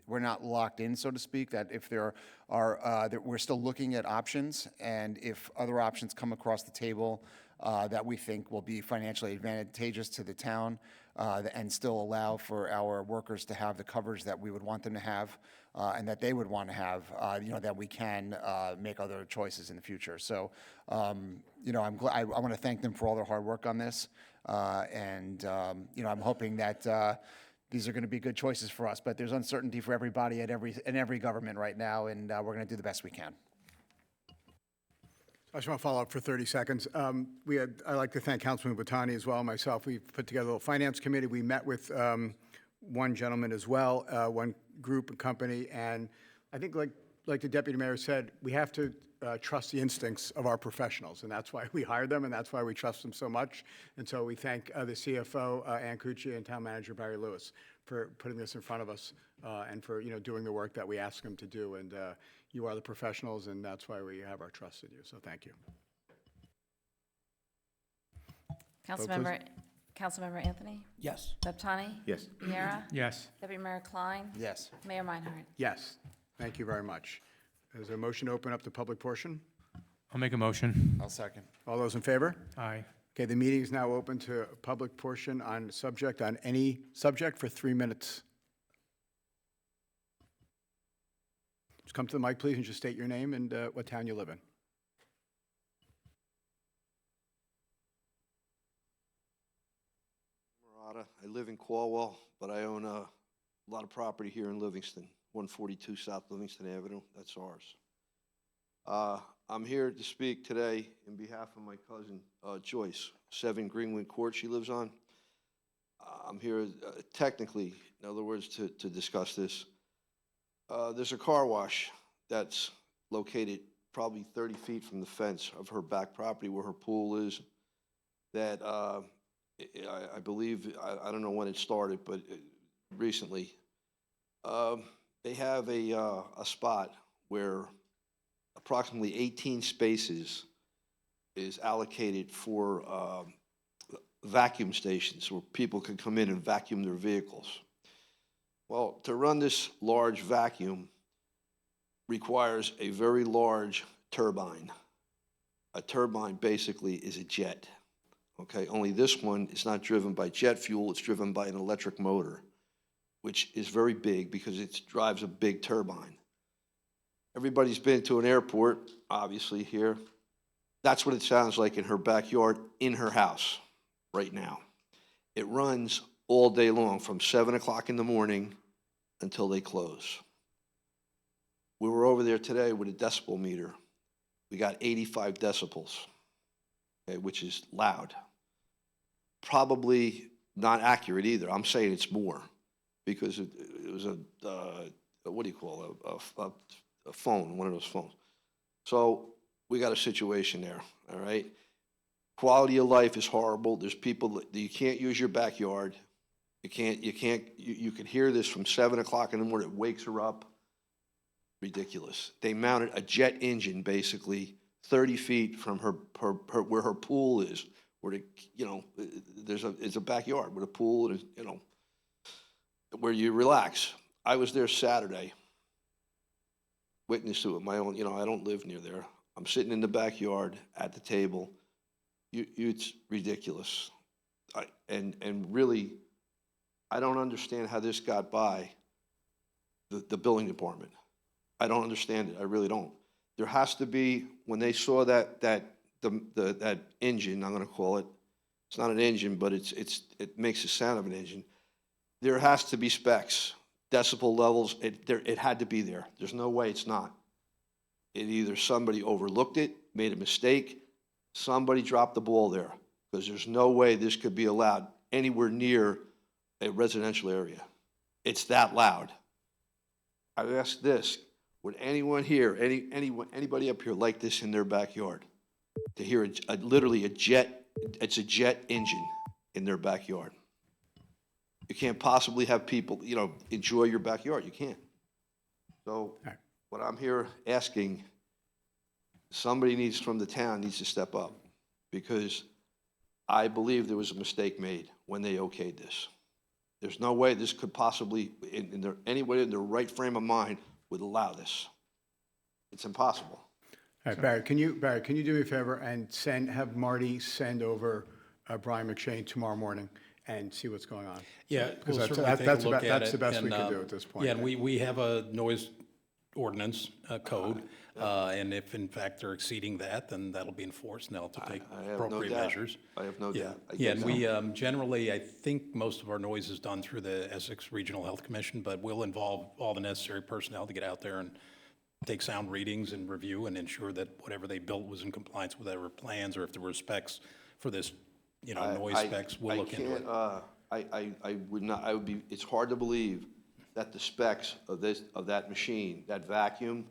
we're not locked in, so to speak, that if there are, that we're still looking at options, and if other options come across the table that we think will be financially advantageous to the town, and still allow for our workers to have the coverage that we would want them to have and that they would want to have, that we can make other choices in the future. So, I'm glad, I want to thank them for all their hard work on this. I'm hoping that these are going to be good choices for us. But there's uncertainty for everybody in every government right now, and we're going to do the best we can. I just want to follow up for 30 seconds. I'd like to thank Councilman Botani as well, myself. We put together a little finance committee. We met with one gentleman as well, one group and company, and I think like the deputy mayor said, we have to trust the instincts of our professionals, and that's why we hired them, and that's why we trust them so much. And so we thank the CFO, Ann Cucci, and Town Manager Barry Lewis for putting this in front of us and for doing the work that we ask them to do. And you are the professionals, and that's why we have our trust in you. So thank you. Councilmember Anthony? Yes. Septani? Yes. Viera? Yes. Deputy Mayor Klein? Yes. Mayor Meinhardt? Yes. Thank you very much. Is there a motion to open up the public portion? I'll make a motion. I'll second. All those in favor? Aye. Okay, the meeting is now open to a public portion on any subject for 3 minutes. Just come to the mic, please, and just state your name and what town you live in. I live in Caldwell, but I own a lot of property here in Livingston, 142 South Livingston Avenue. That's ours. I'm here to speak today in behalf of my cousin, Joyce, 7 Greenwood Court she lives on. I'm here technically, in other words, to discuss this. There's a car wash that's located probably 30 feet from the fence of her back property where her pool is that I believe, I don't know when it started, but recently, they have a spot where approximately 18 spaces is allocated for vacuum stations where people can come in and vacuum their vehicles. Well, to run this large vacuum requires a very large turbine. A turbine basically is a jet. Okay, only this one is not driven by jet fuel, it's driven by an electric motor, which is very big because it drives a big turbine. Everybody's been to an airport, obviously here. That's what it sounds like in her backyard, in her house, right now. It runs all day long, from 7 o'clock in the morning until they close. We were over there today with a decibel meter. We got 85 decibels, okay, which is loud. Probably not accurate either. I'm saying it's more because it was what do you call it? A phone, one of those phones. So we got a situation there, all right? Quality of life is horrible. There's people that you can't use your backyard. You can hear this from 7 o'clock in the morning. It wakes her up. Ridiculous. They mounted a jet engine basically 30 feet from her where her pool is, where it's a backyard with a pool and where you relax. I was there Saturday, witness to it. My own, I don't live near there. I'm sitting in the backyard at the table. It's ridiculous. And really, I don't understand how this got by the building department. I don't understand it. I really don't. There has to be, when they saw that engine, I'm going to call it, it's not an engine, but it makes the sound of an engine. There has to be specs, decibel levels. It had to be there. There's no way it's not. It either somebody overlooked it, made a mistake, somebody dropped the ball there, because there's no way this could be allowed anywhere near a residential area. It's that loud. I ask this. Would anyone here, anybody up here like this in their backyard? To hear literally a jet, it's a jet engine in their backyard. You can't possibly have people, enjoy your backyard. You can't. So what I'm here asking, somebody from the town needs to step up, because I believe there was a mistake made when they okayed this. There's no way this could possibly, anybody in their right frame of mind would allow this. It's impossible. All right, Barry, can you do me a favor and have Marty send over Brian McShane tomorrow morning? and see what's going on. Yeah, Because we'll that's, certainly take a look at it. that's the best we and, can do at this point. Yeah, and we have a noise ordinance code, and if in fact they're exceeding that, then that'll be enforced, and they'll have to take I have no appropriate doubt. measures. I have no Yeah. doubt. I Yeah, get and that. we generally, I think most of our noise is done through the Essex Regional Health Commission, but we'll involve all the necessary personnel to get out there and take sound readings and review and ensure that whatever they built was in compliance with whatever plans, or if there were specs for this, noise specs, we'll look into it. I would not, it's hard to believe that the specs of that machine, that vacuum,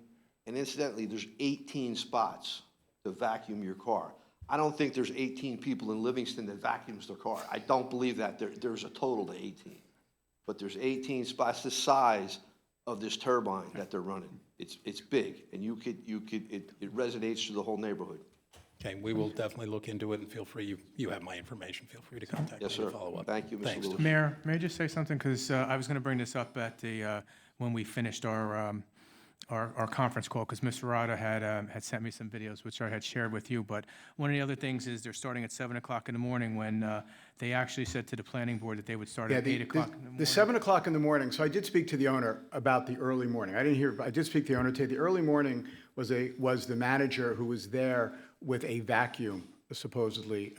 and incidentally, there's 18 spots to vacuum your car. I don't think there's 18 people in Livingston that vacuums their car. I don't believe that. There's a total to 18. But there's 18 spots, the size of this turbine that they're running. It's big, and it resonates through the whole neighborhood. Okay, we will definitely look into it, and feel free, you have my information, feel free to contact me Yes, to sir. follow up. Thank you, Mr. Thanks. Lewis. Mayor, may I just say something? Because I was going to bring this up at the, when we finished our conference call, because Ms. Rada had sent me some videos, which I had shared with you. But one of the other things is they're starting at 7 o'clock in the morning, when they actually said to the planning board that they would start at 8 o'clock in the morning. The 7 o'clock in the morning, so I did speak to the owner about the early morning. I did speak to the owner today. The early morning was the manager who was there with a vacuum, supposedly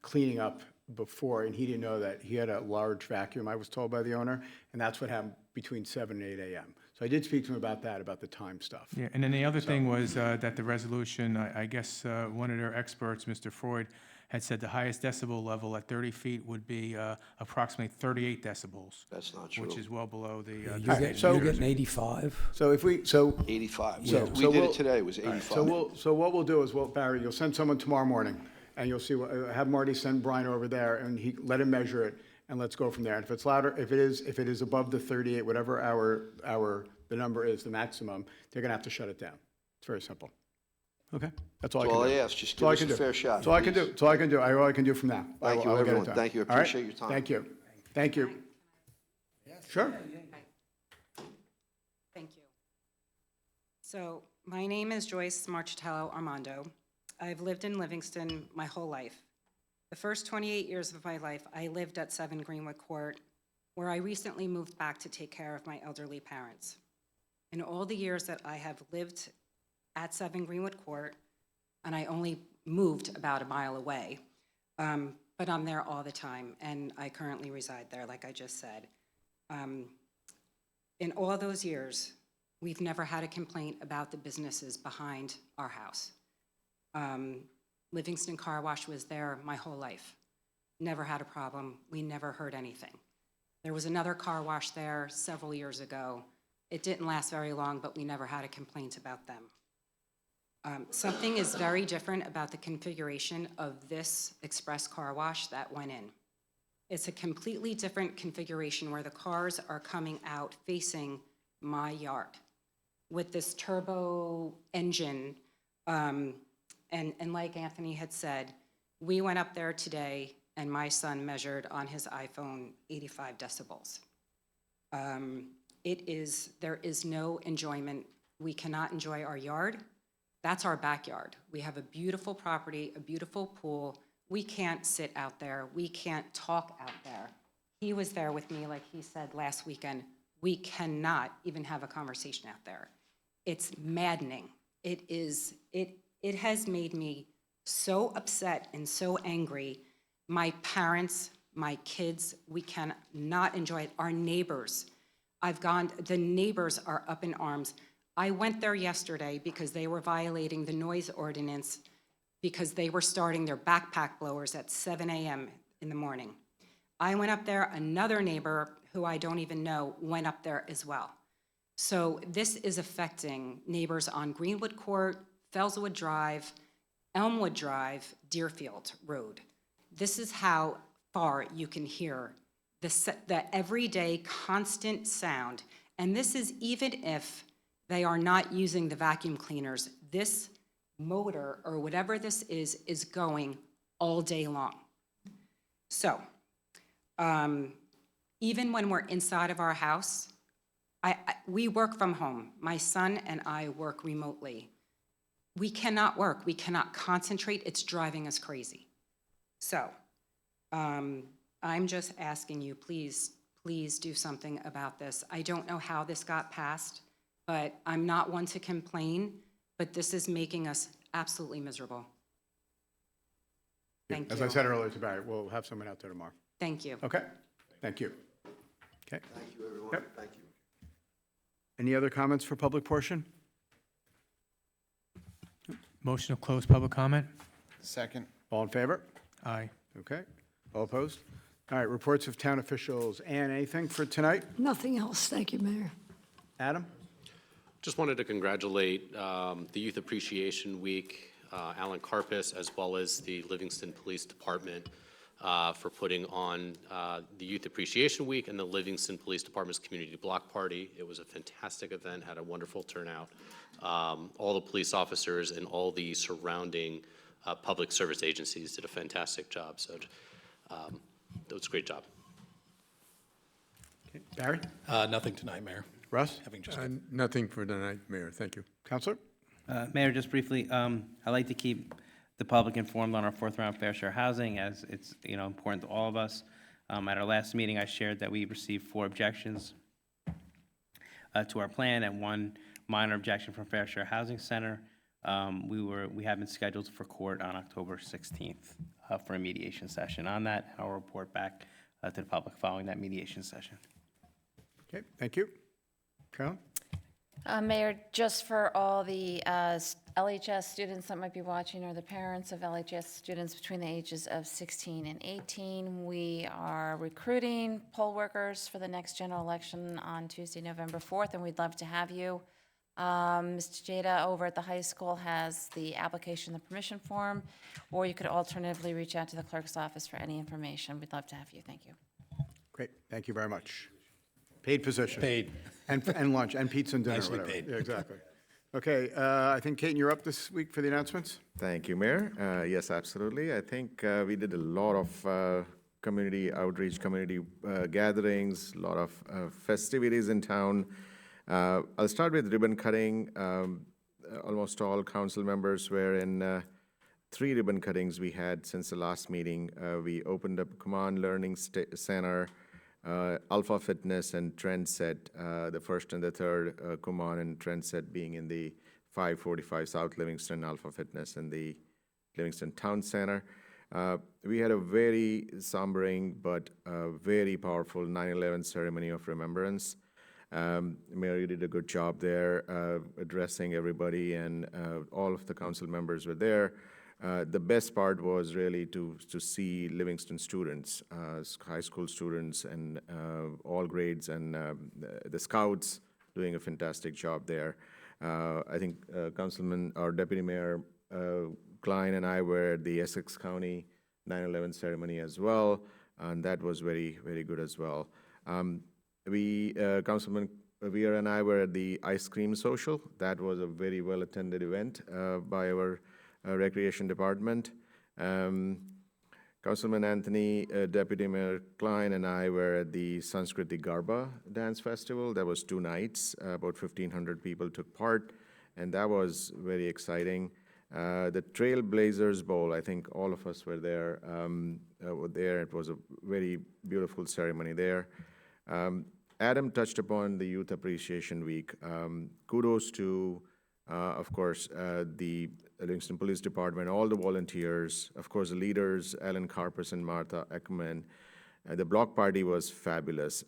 cleaning up before, and he didn't know that. He had a large vacuum, I was told by the owner, and that's what happened between 7 and 8 a.m. So I did speak to him about that, about the time stuff. Yeah, and then the other thing was that the resolution, I guess one of their experts, Mr. Freud, had said the highest decibel level at 30 feet would be approximately 38 decibels. That's not true. Which is well below the. You're getting 85? So if we, so. 85. So- We so did we'll- it today, it was all right, 85. So what we'll do is, Barry, you'll send someone tomorrow morning, and you'll see, have Marty send Brian over there, and let him measure it, and let's go from there. And if it's louder, if it is above the 38, whatever the number is, the maximum, they're gonna have to shut it down. It's very simple. Okay? That's all I That's can all do. I ask, just That's all give I us can a do. fair shot, That's all I can do. please. That's all I can do. All I can do from now. Thank you, I will get it everyone. done. Thank you. I All right? appreciate your time. Thank you. Thank you. Sure. Thank you. So, my name is Joyce Marchitello Armando. I've lived in Livingston my whole life. The first 28 years of my life, I lived at 7 Greenwood Court, where I recently moved back to take care of my elderly parents. In all the years that I have lived at 7 Greenwood Court, and I only moved about a mile away, but I'm there all the time, and I currently reside there, like I just said. In all those years, we've never had a complaint about the businesses behind our house. Livingston Car Wash was there my whole life. Never had a problem. We never heard anything. There was another car wash there several years ago. It didn't last very long, but we never had a complaint about them. Something is very different about the configuration of this express car wash that went in. It's a completely different configuration where the cars are coming out facing my yard with this turbo engine. And like Anthony had said, we went up there today and my son measured on his iPhone 85 decibels. There is no enjoyment. We cannot enjoy our yard. That's our backyard. We have a beautiful property, a beautiful pool. We can't sit out there. We can't talk out there. He was there with me, like he said last weekend. We cannot even have a conversation out there. It's maddening. It has made me so upset and so angry. My parents, my kids, we cannot enjoy it. Our neighbors, the neighbors are up in arms. I went there yesterday because they were violating the noise ordinance because they were starting their backpack blowers at 7 a.m. in the morning. I went up there, another neighbor who I don't even know went up there as well. So this is affecting neighbors on Greenwood Court, Fellswood Drive, Elmwood Drive, Deerfield Road. This is how far you can hear the everyday constant sound. And this is even if they are not using the vacuum cleaners. This motor or whatever this is going all day long. So, even when we're inside of our house, we work from home. My son and I work remotely. We cannot work. We cannot concentrate. It's driving us crazy. So, I'm just asking you, please, please do something about this. I don't know how this got passed, but I'm not one to complain, but this is making us absolutely miserable. Thank you. As I said earlier to Barry, we'll have someone out there tomorrow. Thank you. Okay, thank you. Okay. Thank you, everyone. Yep. Thank you. Any other comments for public portion? Motion to close public comment? Second. All in favor? Aye. Okay. All opposed? All right, reports of town officials. Ann, anything for tonight? Nothing else. Thank you, Mayor. Adam? Just wanted to congratulate the Youth Appreciation Week, Alan Karpus, as well as the Livingston Police Department for putting on the Youth Appreciation Week and the Livingston Police Department's Community Block Party. It was a fantastic event, had a wonderful turnout. All the police officers and all the surrounding public service agencies did a fantastic job. So it was a great job. Okay. Barry? Nothing tonight, Mayor. Russ? Having just Nothing for tonight, Mayor. Thank you. Counselor? Mayor, just briefly, I like to keep the public informed on our fourth round fair share housing, as it's important to all of us. At our last meeting, I shared that we received 4 objections to our plan and 1 minor objection from Fair Share Housing Center. We have been scheduled for court on October 16th for a mediation session on that. I'll report back to the public following that mediation session. Okay, thank you. Carolyn? Mayor, just for all the LHS students that might be watching, or the parents of LHS students between the ages of 16 and 18, we are recruiting poll workers for the next general election on Tuesday, November 4th, and we'd love to have you. Mr. Jada over at the high school has the application, the permission form, or you could alternatively reach out to the clerk's office for any information. We'd love to have you. Thank you. Great, thank you very much. Paid position. Paid. And lunch, and pizza and dinner, Nicely whatever. paid. Yeah, exactly. Okay, I think, Kate, you're up this week for the announcements? Thank you, Mayor. Yes, absolutely. I think we did a lot of community outreach, community gatherings, a lot of festivities in town. I'll start with ribbon cutting. Almost all council members were in 3 ribbon cuttings we had since the last meeting. We opened up Command Learning Center, Alpha Fitness, and Trendset, the first and the third, Kumon and Trendset being in the 545 South Livingston, Alpha Fitness in the Livingston Town Center. We had a very sombering but very powerful 9/11 ceremony of remembrance. Mayor, you did a good job there addressing everybody, and all of the council members were there. The best part was really to see Livingston students, high school students, and all grades, and the scouts doing a fantastic job there. I think Councilman or Deputy Mayor Klein and I were at the Essex County 9/11 ceremony as well, and that was very, very good as well. Councilman Weir and I were at the ice cream social. That was a very well-attended event by our Recreation Department. Councilman Anthony, Deputy Mayor Klein, and I were at the Sanskriti Garba Dance Festival. That was 2 nights. About 1,500 people took part, and that was very exciting. The Trailblazers Bowl, I think all of us were there. It was a very beautiful ceremony there. Adam touched upon the Youth Appreciation Week. Kudos to, of course, the Livingston Police Department, all the volunteers, of course, the leaders, Alan Karpus and Martha Ekman. The block party was fabulous.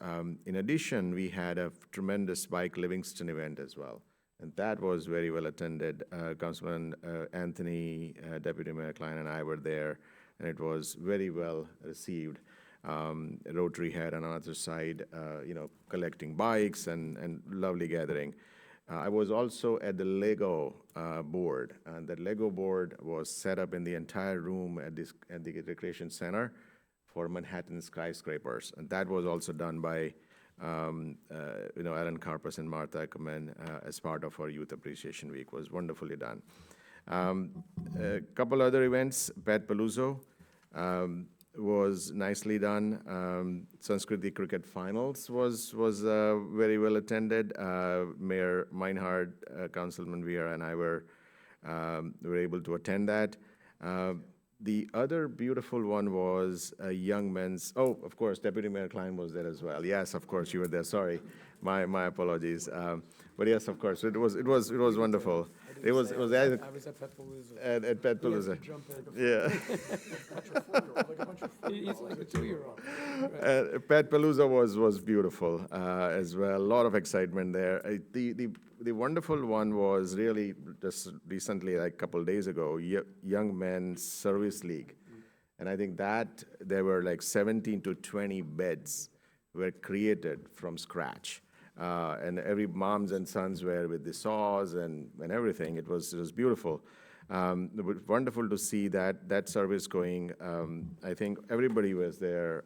In addition, we had a tremendous Bike Livingston event as well, and that was very well attended. Councilman Anthony, Deputy Mayor Klein, and I were there, and it was very well received. Rotary had on the other side, collecting bikes and lovely gathering. I was also at the Lego board, and that Lego board was set up in the entire room at the Recreation Center for Manhattan skyscrapers, and that was also done by Alan Karpus and Martha Ekman as part of our Youth Appreciation Week. Was wonderfully done. A couple other events, Pet Palooza was nicely done. Sanskriti Cricket Finals was very well attended. Mayor Meinhardt, Councilman Vieira, and I were able to attend that. The other beautiful one was a young men's, oh, of course, Deputy Mayor Klein was there as well. Yes, of course, you were there, sorry. My apologies. But yes, of course, it was wonderful. It was I was at Petpalooza. at Petpalooza. Yeah. He's like a 2-year-old. Petpalooza was beautiful as well. A lot of excitement there. The wonderful one was really just recently, like a couple of days ago, Young Men's Service League. And I think that there were like 17 to 20 beds were created from scratch. And every moms and sons were with the saws and everything. It was beautiful. It was wonderful to see that service going. I think everybody was there,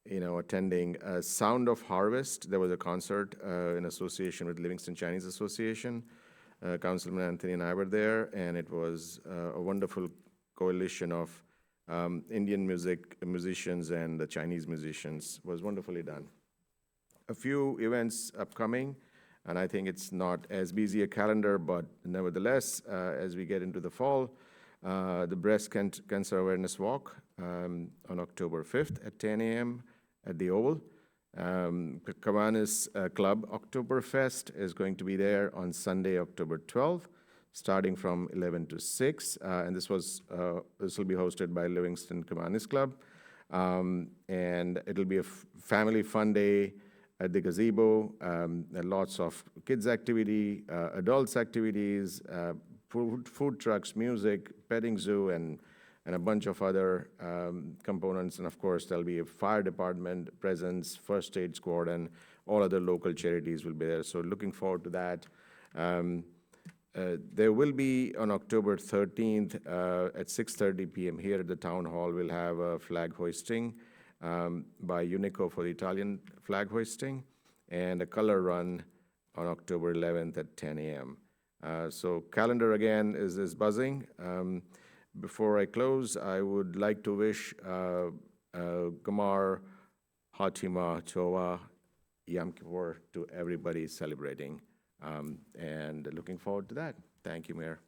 attending. Sound of Harvest, there was a concert in association with Livingston Chinese Association. Councilman Anthony and I were there, and it was a wonderful coalition of Indian musicians and the Chinese musicians. It was wonderfully done. A few events upcoming, and I think it's not as busy a calendar, but nevertheless, as we get into the fall, the Breast Cancer Awareness Walk on October 5th at 10 a.m. at the Oval. Kiwanis Club Oktoberfest is going to be there on Sunday, October 12th, starting from 11 to 6, and this will be hosted by Livingston Kiwanis Club, and it'll be a family fun day at the gazebo. Lots of kids activity, adults activities, food trucks, music, petting zoo, and a bunch of other components. And of course, there'll be a fire department presence, first aid squad, and all other local charities will be there. So looking forward to that. There will be on October 13th at 6:30 p.m. here at the town hall, we'll have a flag hoisting by Unico for the Italian flag hoisting, and a color run on October 11th at 10 a.m. So calendar again is buzzing. Before I close, I would like to wish Gamar, Hatima, Chova, Yom Kippur to everybody celebrating, and looking forward to that. Thank you, Mayor.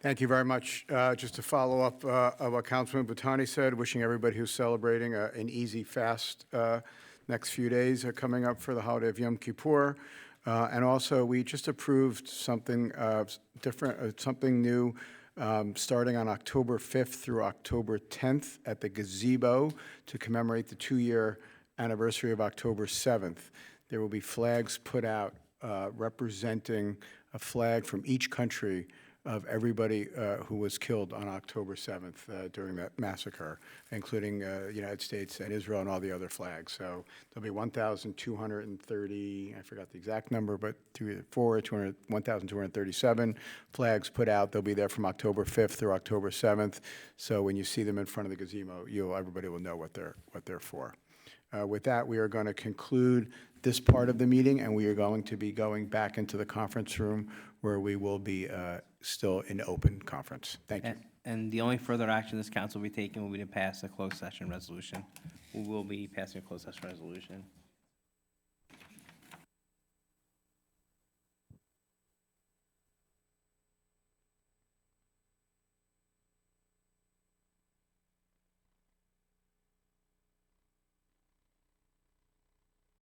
Thank you very much. Just to follow up on what Councilman Butani said, wishing everybody who's celebrating an easy fast next few days coming up for the holiday of Yom Kippur. And also, we just approved something different, something new, starting on October 5th through October 10th at the gazebo to commemorate the 2-year anniversary of October 7th. There will be flags put out representing a flag from each country of everybody who was killed on October 7th during that massacre, including the United States and Israel and all the other flags. So there'll be 1,230, I forgot the exact number, but 1,237 flags put out. They'll be there from October 5th through October 7th. So when you see them in front of the gazebo, everybody will know what they're for. With that, we are going to conclude this part of the meeting, and we are going to be going back into the conference room where we will be still in open conference. Thank you. And the only further action this council will be taking will be to pass a closed session resolution. We will be passing a closed session resolution.